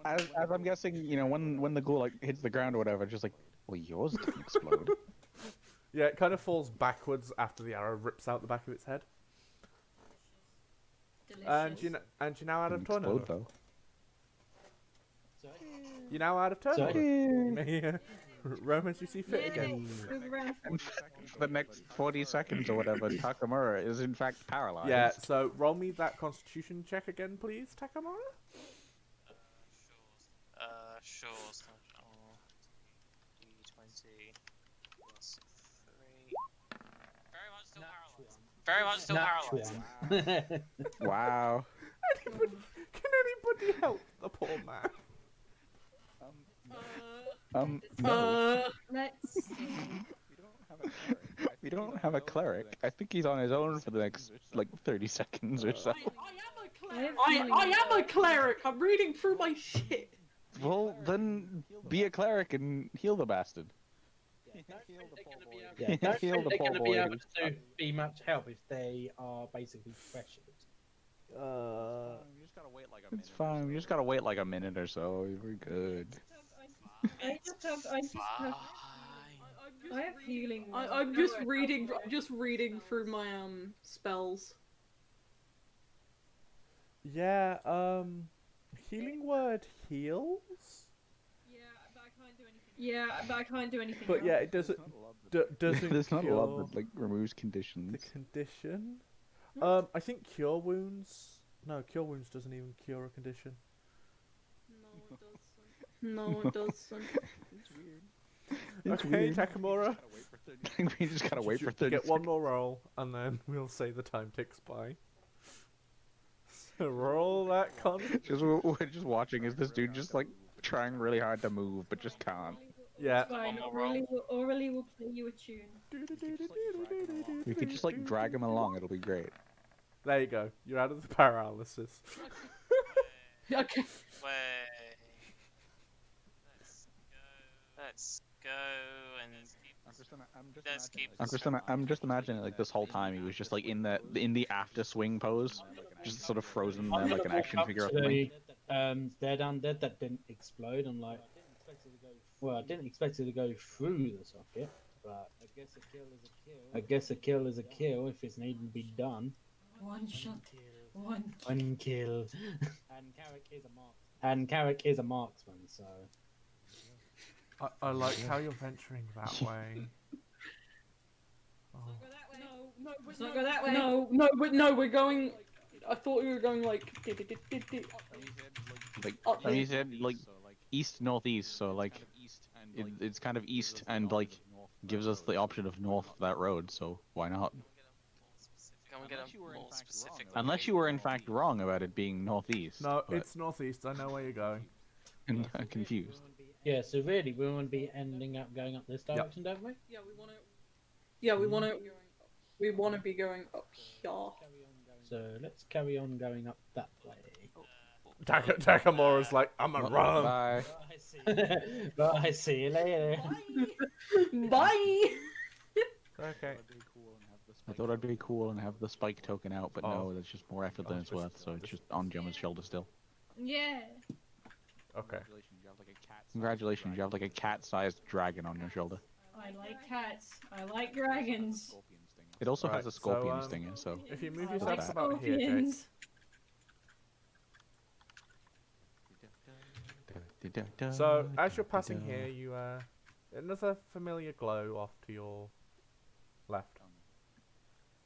As I'm guessing, you know, when the ghoul like hits the ground or whatever, just like, well, yours didn't explode. Yeah, it kind of falls backwards after the arrow rips out the back of its head. Delicious. And you're now out of Didn't explode turnover. though. You're now out of turnover. You may roam as you see fit again. Move around. For the next 40 seconds or whatever, Takamura is in fact paralyzed. Yeah, so roll me that constitution check again, please, Takamura. Sure. So, D20 plus 3. Very much still paralyzed. Natural. Wow. Can anybody help the poor man? Let's see. We don't have a cleric. I think he's on his own for the next like 30 seconds or so. I am a cleric. I'm reading through my shit. Well, then be a cleric and heal the bastard. Yeah, don't Heal think the they're poor going to boy be able who's to be much help if they are basically pressured. It's fine. We just gotta wait like a minute or so. We're good. I have healing. I'm just reading. I'm just reading through my spells. Yeah, healing word heals? Yeah, but I can't do anything. But else. yeah, it doesn't doesn't There's not a cure lot that like removes the conditions. condition. I think cure wounds. No, cure wounds doesn't even cure a condition. No, it doesn't. It's Okay, weird. Takamura. I think we just gotta wait for 30 Get one seconds. more roll, and then we'll say the time ticks by. So roll that con. We're just watching as this dude just like trying really hard to move but just can't. Yeah. Fine. Aurelie will play you a tune. We could just like drag him along. It'll be great. There you go. You're out of the paralysis. Okay. Way. Let's go and let's keep. I'm just imagining like this whole time he was just like in the after swing pose, just sort of frozen there I'm like gonna an walk action up figure or to something. the Dead Undead that didn't explode. I'm like, well, I didn't expect it to go through the socket, but I guess a kill is a kill. I guess a kill is a kill if it's needing to be done. One shot. One. One kill. And Carrick is a marksman, so. I like how you're venturing that way. Oh. Let's not go that way. No, we're going. I thought we were going like. Like Up I mean, here. he said like east northeast, so like it's kind of east and like gives us the option of north of that road. So why not? Can we get a more specific? Unless you were in fact wrong about it being northeast. No, but it's northeast. I know where you're going. I'm confused. Yeah, so really, we want to be ending up going up this direction, don't we? Yeah, we want to. Yeah, we want to. We want to be going up here. So let's carry on going up that way. Takamura's like, I'm a run. Bye. Bye, see you later. Bye. Okay. I thought I'd be cool and have the spike token out, but Oh. no, that's just more effort than it's worth. So it's just on Gemma's shoulder still. Yeah. Okay. Congratulations, you have like a cat-sized dragon on your shoulder. I like cats. I like dragons. It also has Right, a so, scorpion stinger, so If you move I yourself like about here, Jake. scorpions. So as you're passing here, you another familiar glow off to your left.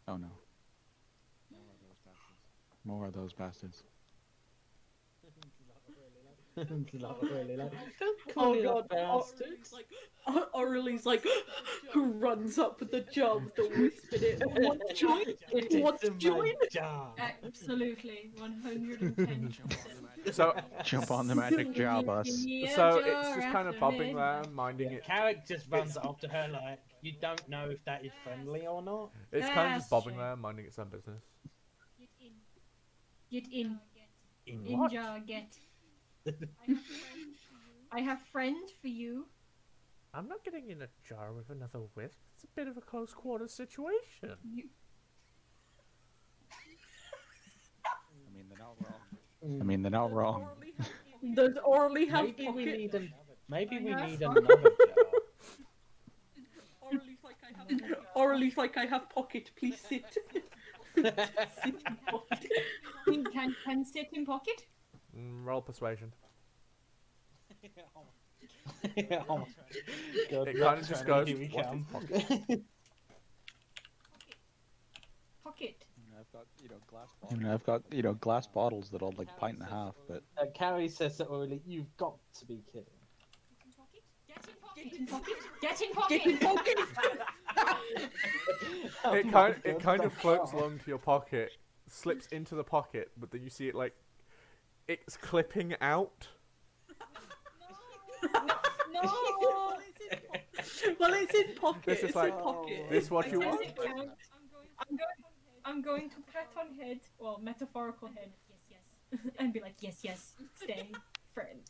Oh no. More of those bastards. Not really like, Oh me god, that bastard. Aurelie's like, who runs up with the job that whispered it. Want to join? Want to join? Absolutely. 110%. So Jump on the magic jar bus. Yeah, so jar it's just kind of after bobbing me. there, minding it. Carrick just runs up to her like, you don't know if that is friendly or not. It's kind of just That's bobbing true. there, minding its own business. Get in. In In what? jar, get. I have friends for you. I'm not getting in a jar with another wisp. It's a bit of a close quarters situation. You I mean, they're not wrong. I mean, they're not wrong. Does Orly have Maybe pocket? we need an. Maybe we I have need fun. another jar. Orly's like I have pocket. Please sit. Sit in pocket. can sit in pocket. Roll persuasion. Oh my God, It kind of just goes. Here we "What is come." pocket?" Pocket. I've got, glass bottles. I mean, I've got, glass bottles that hold like a pint and a half, but... Carrie says to Orly, "You've got to be kidding." Get in pocket. Get in pocket. Get in pocket. Oh It my kind God, of floats along to your pocket, slips into the pocket, but then you see it like it's clipping out. No. Well, it's in pocket. This is it's like- in pocket. This what you Does want? it count? I'm going to pat on head, well, metaphorical head, yes, and be like, yes, stay, friend.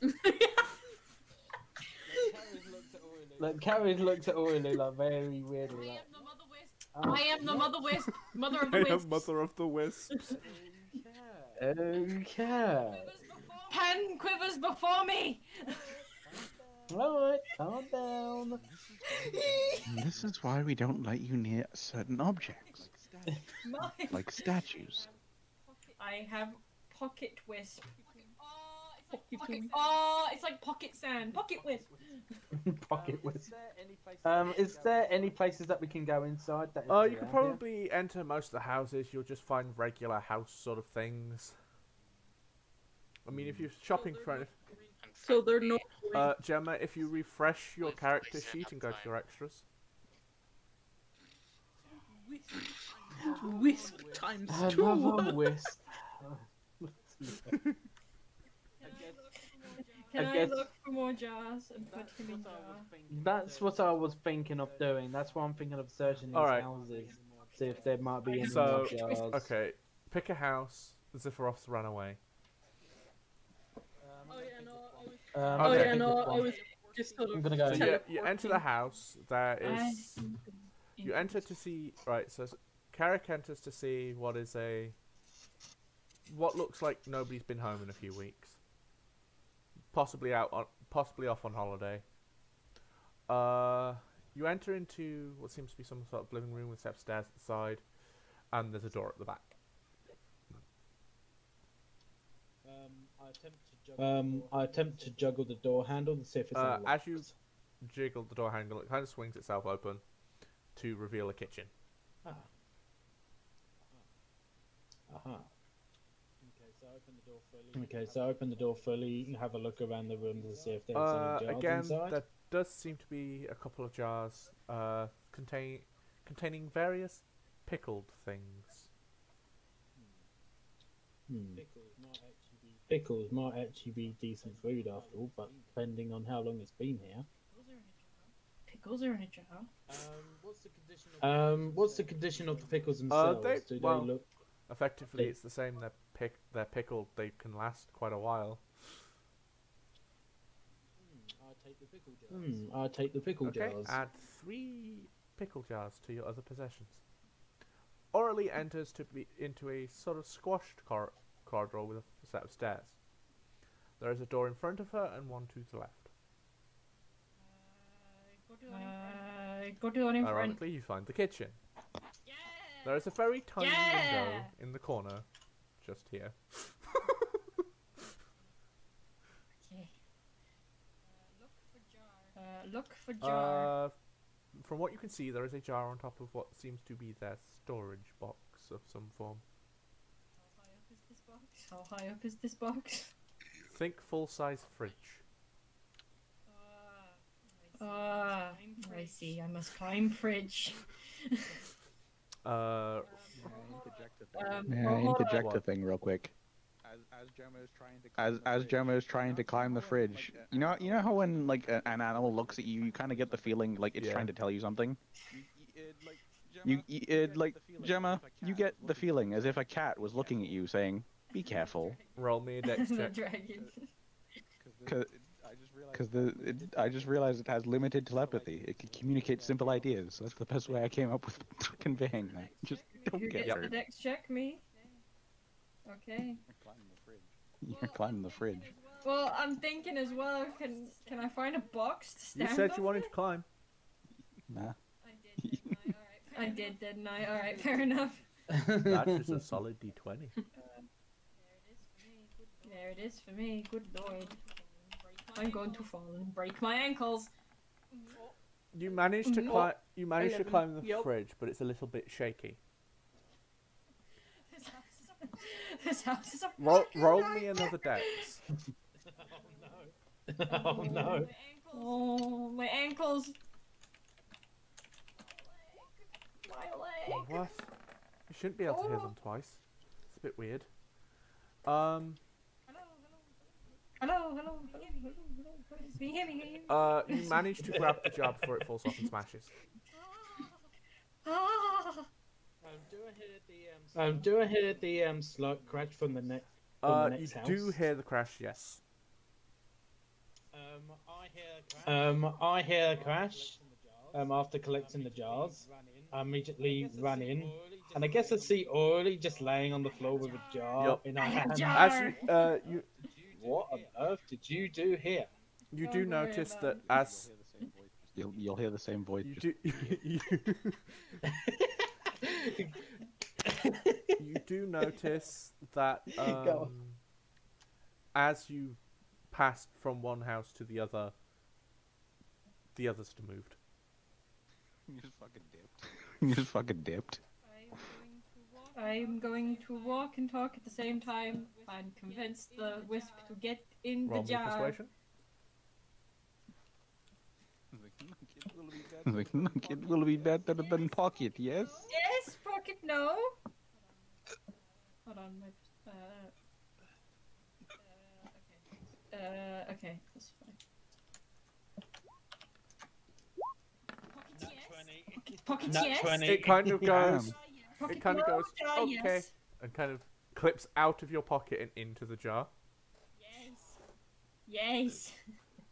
Like Carrie looks at Orly like very weirdly. Like, I am the mother wisp, mother of the I am wisps. mother of the wisps. okay. Pen quivers before me. Alright, calm down. This is why we don't let you near certain objects, My- like statues. I have pocket wisp. Oh, it's like pocket sand. Pocket wisp. Pocket wisp. Is there any places that we can go inside? That You could probably enter most of the houses. You'll just find regular house sort of things. I mean, if you're shopping for anything. So they're not Gemma, if you refresh your character sheet and go to your extras. wisp times Another 2. wisp. Can I I guess- look for more jars and put him in jar? That's what I was thinking of doing. That's why I'm thinking of searching these Alright. houses. See if there might be any So, more jars. okay, pick a house. Ziphiroth's run away. Oh yeah, no, I was, I oh Okay. yeah, think no, this I one. was just sort of. I'm gonna go. So you enter the house. There is. I- You enter to see. Right, so Carrick enters to see what is a. What looks like nobody's been home in a few weeks. Possibly off on holiday. You enter into what seems to be some sort of living room with steps stairs at the side, and there's a door at the back. I attempt to juggle the door handle to see if it's unlocked. As you jiggle the door handle, it kind of swings itself open to reveal a kitchen. Ah. Aha. Okay, so I open the door fully, have a look around the room to see if there's any jars Again, inside. there does seem to be a couple of jars containing various pickled things. Pickles might actually be decent food after all, but depending on how long it's been here. Pickles are in a jar. What's the condition of the pickles themselves? Do they well, look? Effectively, They- it's the same. They're pickled. They can last quite a while. I'll take the pickle Okay, jars. add 3 pickle jars to your other possessions. Orally enters into a sort of squashed corridor with a set of stairs. There is a door in front of her and one to the left. Go to one in front. Ironically, you find the kitchen. There is a very tiny Yeah! window in the corner, just here. Okay. Look for jar. From what you can see, there is a jar on top of what seems to be their storage box of some form. How high up is this box? Think full-size fridge. I see. I must climb fridge. May I hold interject on. a thing real quick? As Gemma is trying to climb the fridge, you know how when like an animal looks at you, you kind of get the feeling like it's Yeah. trying to tell you something. Gemma, you get the feeling as if a cat was looking at you, saying, be careful. Roll me a dex the check. dragon. Because I just realized it has limited telepathy. It can communicate simple ideas. So that's the best way I came up with conveying that. Just don't Who get gets the hurt. dex check? Me. Okay. You're climbing the fridge. Well, I'm thinking as well. Can I find a box to You stand said on you wanted it? to climb. Nah. I did, didn't I? All right, fair enough. That is a solid d20. There it is for me. Good lord. I'm going to fall and break my ankles. You managed to Mhm. climb. You managed to 11. climb the Yup. fridge, but it's a little bit shaky. This house is a Roll fucking me nightmare. another dex. Oh no. Oh, my ankles. My leg. What? You shouldn't be able to hear them twice. It's a bit weird. Hello. Can you hear me? You managed to grab the jar before it falls off and smashes. Ah. Do I hear the slight crash from the next? You next house? do hear the crash, yes. I hear a crash. After collecting the jars, I immediately run in, and I guess I see Orly just laying on the floor with a jar Yup. in her I have a hand. jar. As What on earth did you do here? you Don't do worry notice about that it. as You'll hear the same voice. you Just, do you do notice that Go. as you passed from one house to the others moved. you just fucking dipped. You just fucking dipped. I'm going to walk and talk at the same time and convince the wisp to get in Roll the me jar. persuasion. Like, no, kid will be better than pocket, yes? Yes, pocket, no. Hold on, my. Okay, that's fine. Pocket, Nat yes. 20. It kind of goes. Pocket, It kind of no. goes. Jar, Okay, yes. and kind of clips out of your pocket and into the jar. Yes.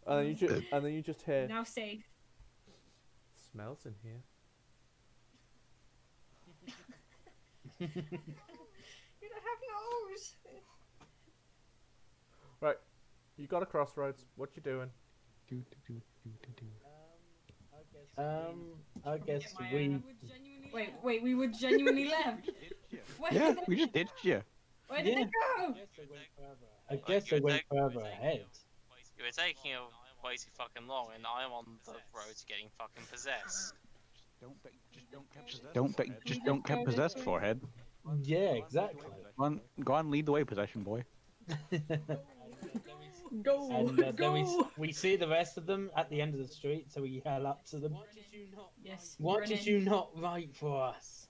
And then you just hear Now safe. smells in here. You don't have nose. Right, you got a crossroads. What you doing? I guess we. Wait, we were genuinely left. Where Yeah, did they, we just ditched you. where did they go? I guess they went further ahead. You were taking way too fucking long, and I'm on the road to getting fucking possessed. Just don't get possessed, forehead. Yeah, exactly. Go on, lead the way, possession boy. Go, And then go. we see the rest of them at the end of the street, so we yell up to them. Yes. What run did in. you not write for us?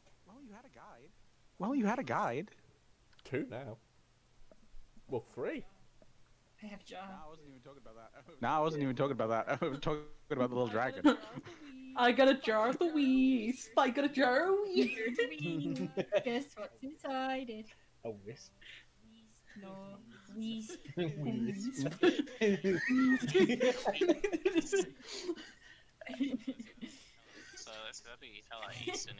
Well, you had a guide. 2 now. Well, 3. I have jar. I wasn't even talking about that. No, I wasn't even talking about that. I was talking about the little dragon. I got a jar of the Wii. I got a jar of Wii. Guess what's inside it? A wisp. No. Wheeze. So that's gonna be hella eastern,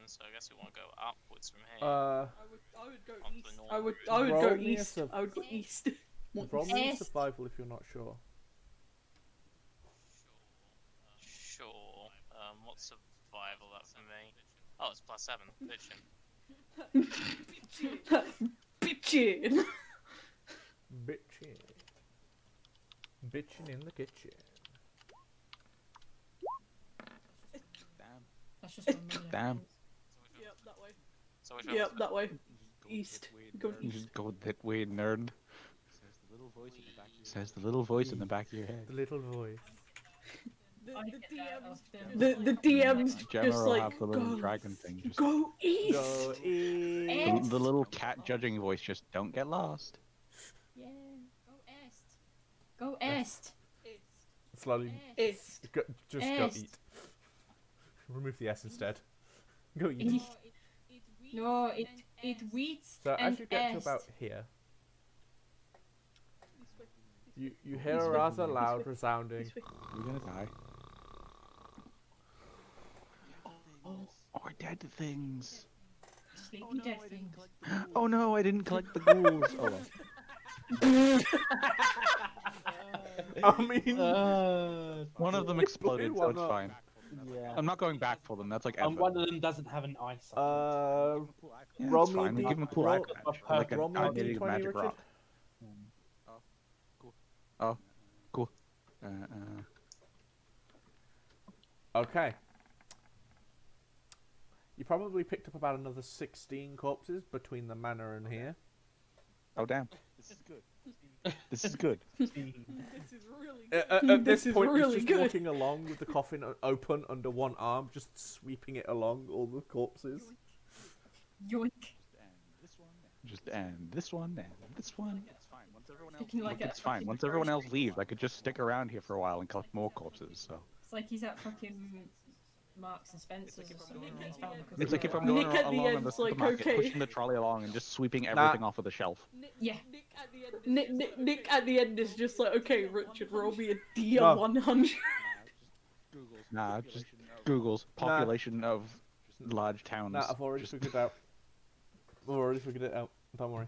so I guess we want to go upwards from here. I would go Up the east. north I would Roll go me a east. sub- I would go east. Roll me Yes. survival if you're not sure. Sure. What's survival that for me? Oh, it's +7. Bitchin'. Bitchin'. Bitchin'. Bitchin' in the kitchen. That's just one minute. Damn. Yep, that way. So which way Yep, was that way. East. Go You east. just go that way, nerd. Says the little voice in the back of your head. The little voice. The DM's Gemma just will like have the little go, dragon thing. Just, go east. Go east. East. the little cat judging voice. Just don't get lost. Yeah. Go est. Slowly. East. Go, just go Est. eat. Remove the S instead. Go eat. No, it weeds So and as you get to est. about here, You hear a rather loud resounding. You're gonna die. Or dead things. Sleepy dead things. Oh no, I didn't collect the ghouls. Oh well. I mean, One of them exploded, so One it's up. fine. yeah. I'm not going back for them. That's like And effort. one of them doesn't have an eye socket. Yeah, roll it's me fine. We the- give him a cool roll- eye patch, like an roll me a animated D20, magic Richard. rock. Oh, cool. Okay. You probably picked up about another 16 corpses between the manor and here. Oh damn. This is good. This is good. This is really At this This is point, really he's just good. walking along with the coffin open under one arm, just sweeping it along all the corpses. Yoink. Just and this one and this one. It's fine. Once everyone else, Taking like it's fine. Once everyone else leaves, I could just stick around here for a while and collect more corpses. So It's like he's at fucking Marks and Spencer's or something. And he's found because it's of like if the- I'm going Nick at the along in the end's like, supermarket, okay. pushing the trolley along and just sweeping everything off of the shelf. Yeah. Nick at the end is just like, okay, Richard, roll me a No. D100. Nah, just Google's population of large towns. Nah, I've already Just- figured it out. I've already figured it out. Don't worry.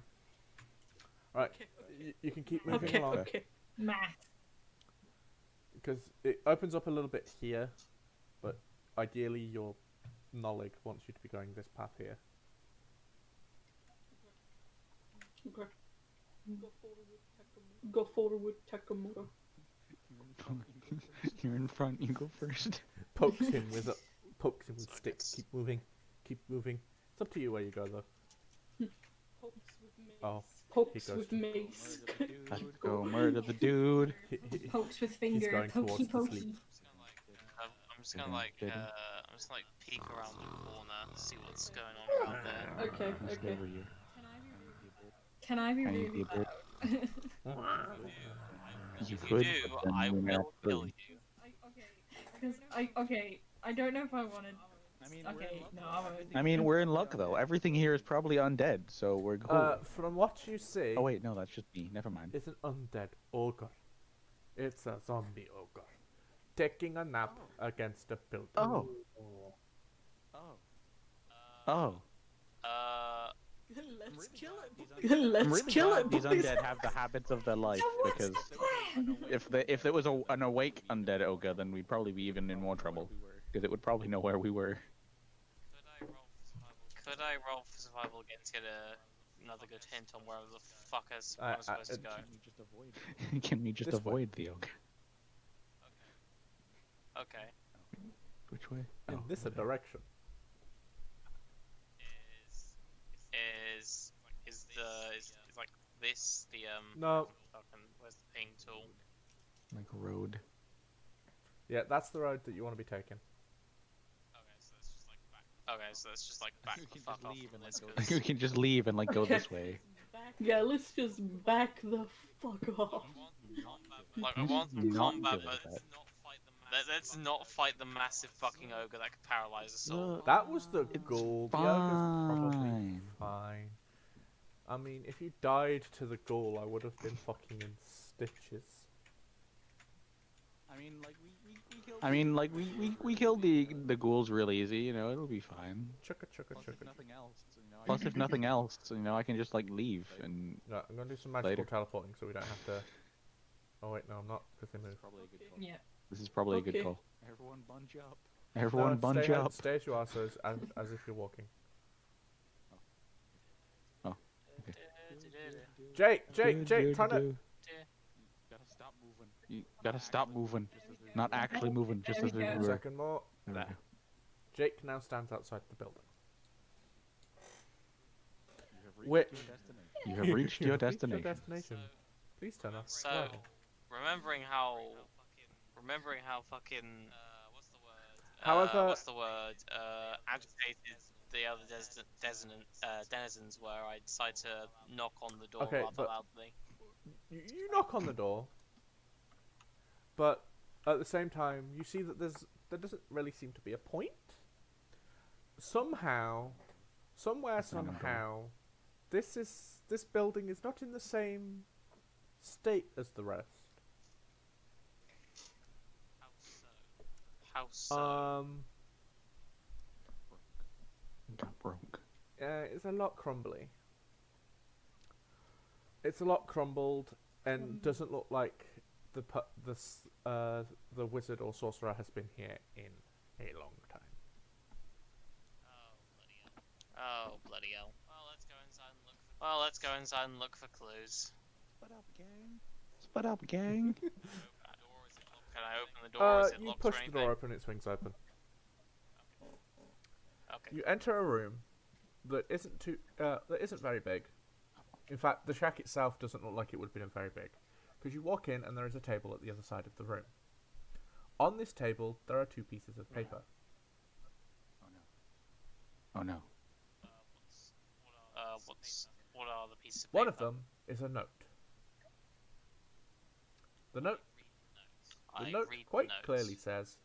Right, you can keep moving Okay, along. okay. Math. Because it opens up a little bit here, but ideally your Nolig wants you to be going this path here. Okay. Go forward with Takamoto. You're in front. You go first. Pokes him with stick. Keep moving. Keep moving. It's up to you where you go though. Oh, Pokes goes with to- mace. Let's go murder the dude. Pokes with finger. going Pokey towards the pokey. sleep. I'm just gonna like, I'm just like peek around the corner, see what's going on around there. Okay, Let's go okay. over here. Can I be Can you really be a bit- loud? You If could, you do, but then I you're will not kill free. you. Because I don't know if I wanted. Okay, no, I won't. I mean, we're in luck though. Everything here is probably undead, so we're cool. From what you see, Oh wait, no, that's just me. Never mind. it's an undead ogre. It's a zombie ogre. Taking a nap against a building. Oh. Oh. Let's kill it. I'm Let's really kill glad it, these boys. undead have the habits of their life What's because the plan? if there was an awake undead ogre, then we'd probably be even in more trouble because it would probably know where we were. Could I roll for survival again to get another good hint on where the fuck I'm supposed to go? Can we just This way. avoid the ogre? Okay. Which way? In Oh, this okay. direction. Is like this the No. fucking where's the ping tool? Like road. Yeah, that's the road that you want to be taking. Okay, so it's just like back the fuck off from this. we can just leave and like go Okay. this way. Yeah, let's just back the fuck off. Like I want some Not combat, good but at that. let's not fight the massive fucking ogre that could paralyze us all. That was the ghoul. The ogre's probably Fine. fine. I mean, if you died to the ghoul, I would have been fucking in stitches. We killed the ghouls real easy, you know, it'll be fine. Chugga chugga chugga. Plus if nothing else, you know, I can just like leave and No, I'm gonna do some magical Later. teleporting so we don't have to. Oh wait, no, I'm not because they move. Yeah. this is probably a good Okay. call. Everyone bunch up. Everyone No, bunch stay, up. Stay as you are, so as if you're walking. Jake, trying to. Gotta stop moving. You gotta stop moving. Not actually moving, just There as we if go. we were. Second more. Nah. Jake now stands outside the building. You have reached Which- your destination. You have reached your You've destination. destination. Please turn off. So, driving. remembering how fucking However- what's the word? Agitated the other denizens were, I decided to knock on the door Okay, rather but- loudly. You knock on the door, but at the same time, you see that there doesn't really seem to be a point. Somewhere, this building is not in the same state as the rest. house? Got broke. It's a lot crumbly. It's a lot crumbled and doesn't look like the wizard or sorcerer has been here in a long time. Oh bloody hell! Well, let's go inside and look for. Well, let's go inside and look for clues. Split up, gang. Split up, gang. Can I open the door? Is it You locked push or the anything? door open, it swings open. Okay. You enter a room that isn't very big. In fact, the shack itself doesn't look like it would have been very big, because you walk in and there is a table at the other side of the room. On this table, there are 2 pieces of paper. Oh no. What are the pieces of paper? One of them is a note. The note quite clearly says,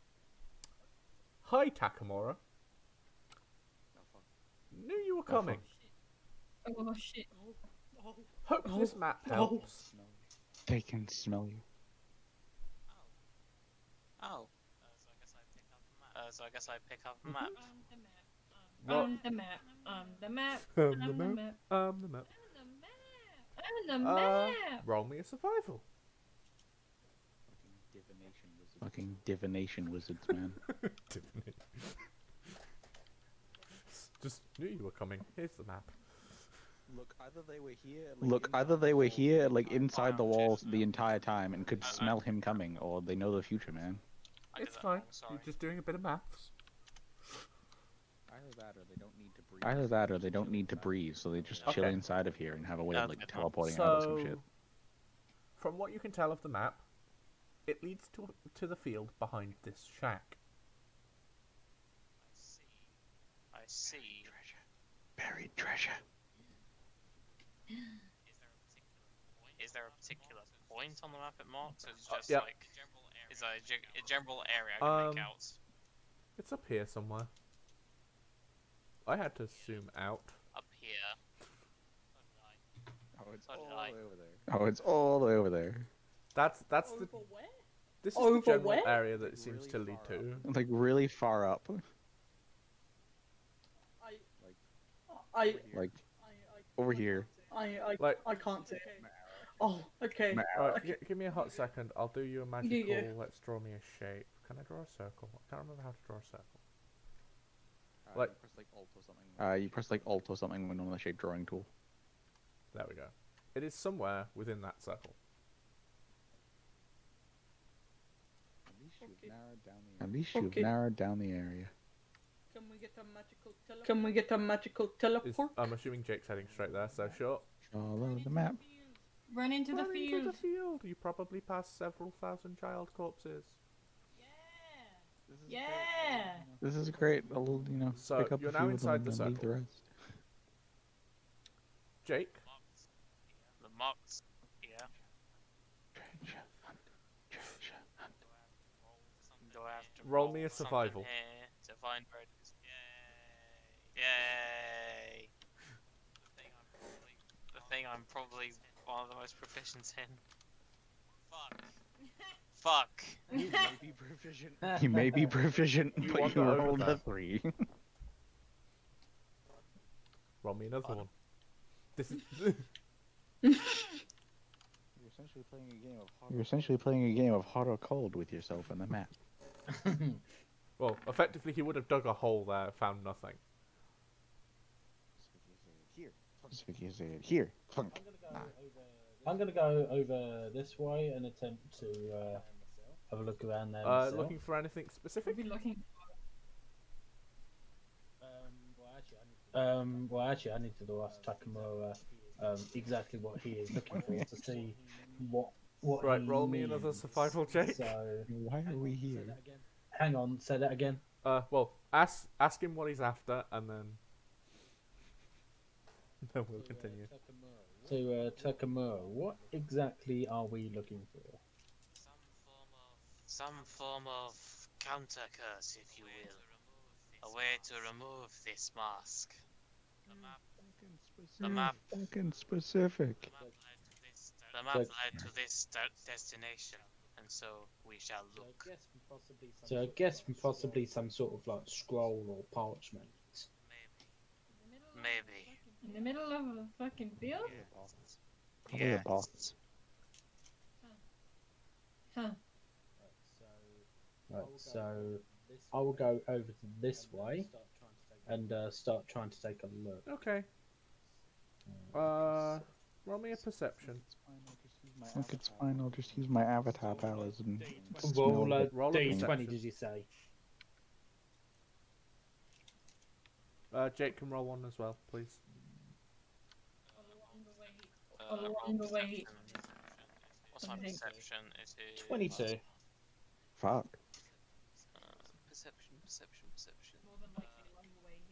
"Hi, Takamura. Knew you were coming. Oh shit. Hope this map helps." They can smell you. Oh. So I guess I pick up the map. What? The map. The map. The The map. map. The map. The map. Roll me a survival. Fucking divination wizards, man. Just knew you were coming. Here's the map. Look, either they were here. Look, either they were here, like inside the walls the entire time and could smell him coming, or they know the future, man. I did It's that fine. wrong, sorry. You're just doing a bit of maths. Either that or they don't need to breathe. Either that, or they don't need to breathe, so they just chill Okay. inside of here and have a way Yeah, of like that's a good one. teleporting out or some shit. So, from what you can tell of the map, it leads to the field behind this shack. I see. Buried treasure. Is there a particular point on the map it marks, or is it just Yep. like is that a general area I can make out? It's up here somewhere. I had to zoom out. Up here. Oh, it's So did all I. the way over there. Oh, it's all the way over there. That's the Over where? this is Over the general where? area that it seems Really to lead far to. Like really far up. I Like over here. Like- I can't see it. Oh, okay. Alright, give me a hot second. I'll do you a magical. Yeah. Let's draw me a shape. Can I draw a circle? I can't remember how to draw a circle. Like, Like- you press like Alt or something. You press like Alt or something when on the shape drawing tool. There we go. It is somewhere within that circle. At least you've Okay. narrowed down the. At least you've Okay. narrowed down the area. Can we get a magical teleport? Can we get a magical Is, teleport? I'm assuming Jake's heading straight there, so sure. Follow the map. Run into the Run into field. the field. You probably passed several thousand child corpses. This is Yeah. This is great. I'll, you know, So, pick up you're a now few of inside them the and leave the circle. rest. Jake, The marks here. Treasure hunt. Treasure hunt. Do I have to Roll me a something survival. here to find where it is? Yay! The thing I'm probably one of the most proficient in. Fuck. Fuck. You may be proficient. He may be proficient, You but want you to rolled a overlap. 3. roll me another one. This is You're essentially playing a game of hot. You're essentially playing a game of hot or cold with yourself and the map. well, effectively he would have dug a hole there, found nothing. Here. So you say it here. Funk. I'm gonna go over this way and attempt to have a look around there. myself. Looking for anything specific? We'll be looking. Well, actually, I need to ask Takamura exactly what he is looking for to see what. Right, he roll me another needs. survival, Jake. So, Why are we here? hang on, say that again. Well, ask him what he's after, and then we'll continue. So, Takamura, what exactly are we looking for? Some form of counter curse, if you will. A way to remove this mask. The map. Fucking specific. The map led to this destination, and so we shall look. So I guess possibly some sort of like scroll or parchment. Maybe. In the middle of a fucking field? Probably a box. Huh. Right, so I will go over to this way and start trying to take a look. Okay. Roll me a perception. Look, it's fine. I'll just use my avatar powers and Roll smell a the Roll a D20, perception. did you say? Jake can roll one as well, please. Along the way. What's my Something. perception? It is 22. Fuck. Perception.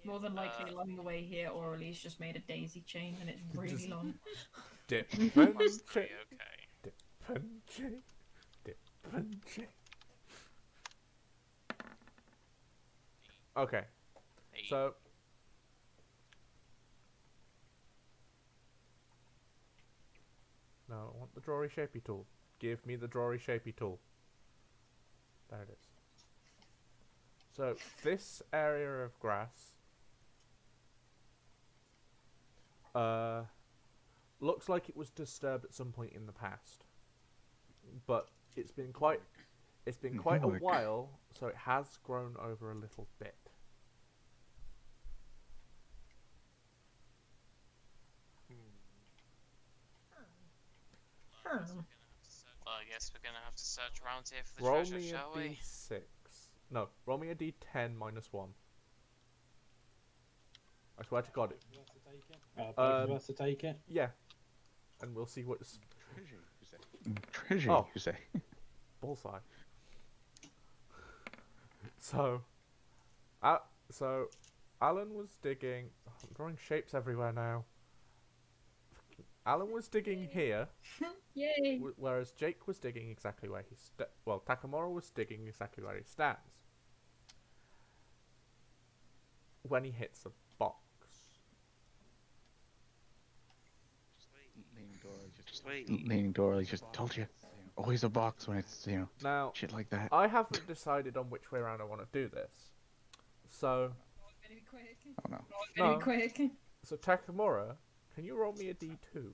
More than likely along the way here, Aurelie just made a daisy chain and it's really long. Dip. Must be Punch. okay. Punch. Dip. Punch. Okay. Hey, So. No, I want the drawy shapey tool. Give me the drawy shapey tool. There it is. So this area of grass looks like it was disturbed at some point in the past, but it's been quite a Look. while, so it has grown over a little bit. well, I guess we're gonna have to search around here for the Roll treasure, me a shall we? d6. No, roll me a d10 minus 1. I swear to God, Both of us to take it. yeah. And we'll see what's Treasure, Oh. you say? bullseye. So, so Alan was digging. I'm drawing shapes everywhere now. Alan was digging here, Yay! whereas Jake was digging exactly where he Takamura was digging exactly where he stands. When he hits a box. Leaning door, I just told you. Always a box when it's, Now, shit like that. I haven't decided on which way around I want to do this. So, Better be quick. Oh no. Better No. be quick. so Takamura, can you roll me a d2?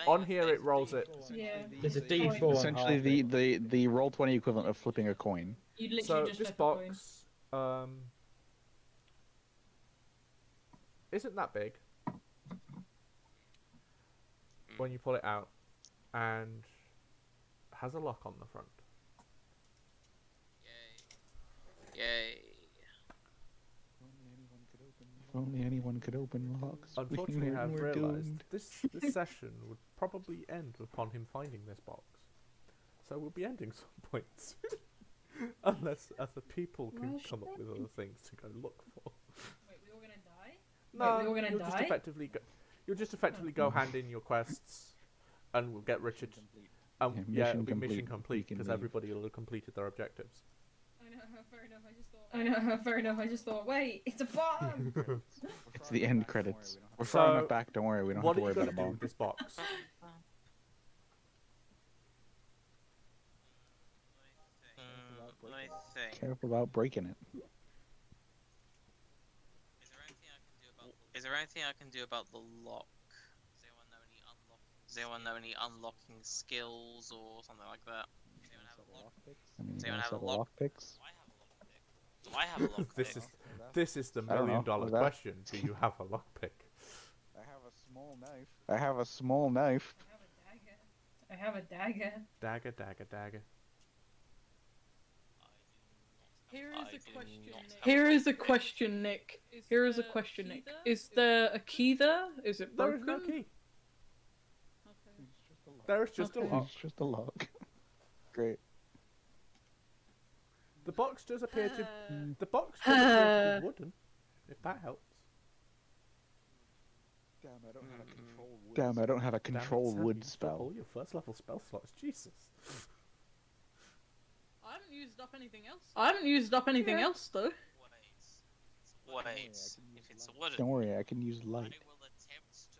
On here it rolls it. Yeah. There's a D4 on Essentially, half it. the roll 20 equivalent of flipping a coin. You'd literally So just this flip a coin. box, isn't that big when you pull it out, and has a lock on the front. Yay. If only anyone could open locks. Unfortunately, I've we're realised doomed. this session would probably end upon him finding this box. So we'll be ending some point soon. Unless other people can Well, come up with other things to go look for. Wait, we all gonna die? No, we all gonna you'll just die? effectively go hand in your quests, and we'll get Richard. Yeah, Yeah, it'll mission be mission complete. complete We can because leave. everybody will have completed their objectives. I know, fair enough. I just thought, wait, it's a bomb. It's the end credits. We're So, throwing it back. Don't worry, we don't What have are to you worry going about to a do bomb. with this box? Let me think. Careful about breaking it. Is there anything I can do about the lock? Does anyone know any unlocking skills or something like that? I mean, Does you anyone guys have a have a lock? lockpicks? Do I have a lockpick? This is the I don't know. million-dollar What's that? question. Do you have a lockpick? I have a small knife. I have a small knife. I have a dagger. Dagger, dagger, dagger. Here I is do a question, not Nick. have Here is a question, Nick. Here is a question, Nick. Is there a key there? Is it There broken? is no key. There is just a Okay. lock. It's just a lock. Great. The box does appear to. Uh, The box does appear to be wooden. If that helps. Damn, I don't have a control wood. Damn, I don't have a Damn it, control Sam, wood you took spell. all your first level spell slots. Jesus. I haven't used up anything else. I haven't used up anything else though. Wait. If it's a wooden Don't worry, I can use I light. will attempt to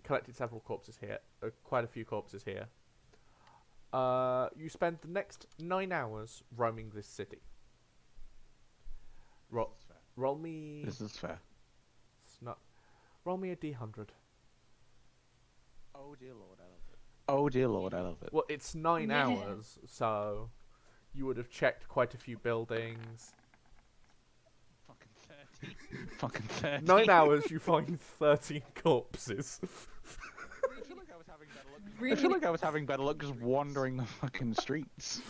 collected several corpses here, quite a few corpses here. You spend the next 9 hours roaming this city. Roll me. This is fair. It's not. Roll me a D100. Oh dear lord, I love it. Oh dear lord, I love it. Well, it's 9 Yeah. hours, so you would have checked quite a few buildings. Fucking 30. Fucking 30. 9 hours, you find 13 corpses. I feel like I was having better luck. I Really? feel like I was having better luck just wandering the fucking streets.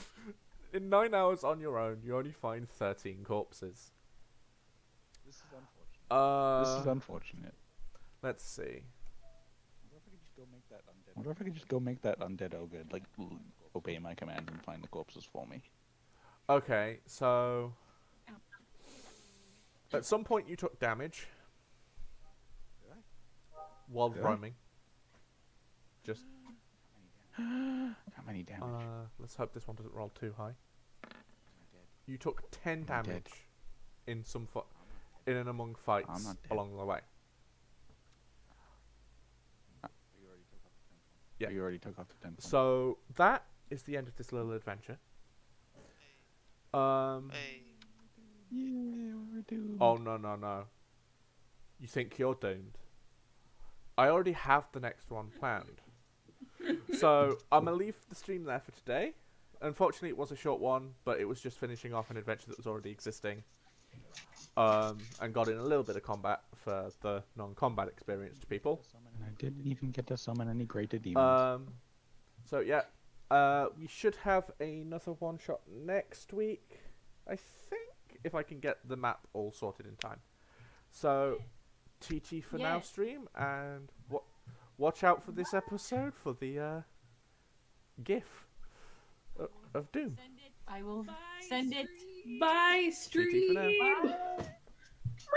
In 9 hours on your own, you only find 13 corpses. This is unfortunate. This is Uh, unfortunate. let's see. I wonder if I could just go make that undead. I wonder if I could just go make that undead ogre, like, obey my command and find the corpses for me. Okay, so at some point you took damage while Did I? roaming. Just How many damage? let's hope this one doesn't roll too high. You took 10 I'm dead. damage in some in and among fights not dead. along the way. Yeah. You already took off the 10 points. So that is the end of this little adventure. Hey. Yeah, we're doomed. Oh no. You think you're doomed? I already have the next one planned. So I'm gonna leave the stream there for today. Unfortunately, it was a short one, but it was just finishing off an adventure that was already existing. And got in a little bit of combat for the non-combat experienced people. And I didn't even get to summon any greater demons. So yeah, we should have another one shot next week, I think, if I can get the map all sorted in time. So, TT for now Yeah. stream, and watch out for this episode for the GIF of Doom. I will send it. Bye, TT for now. stream.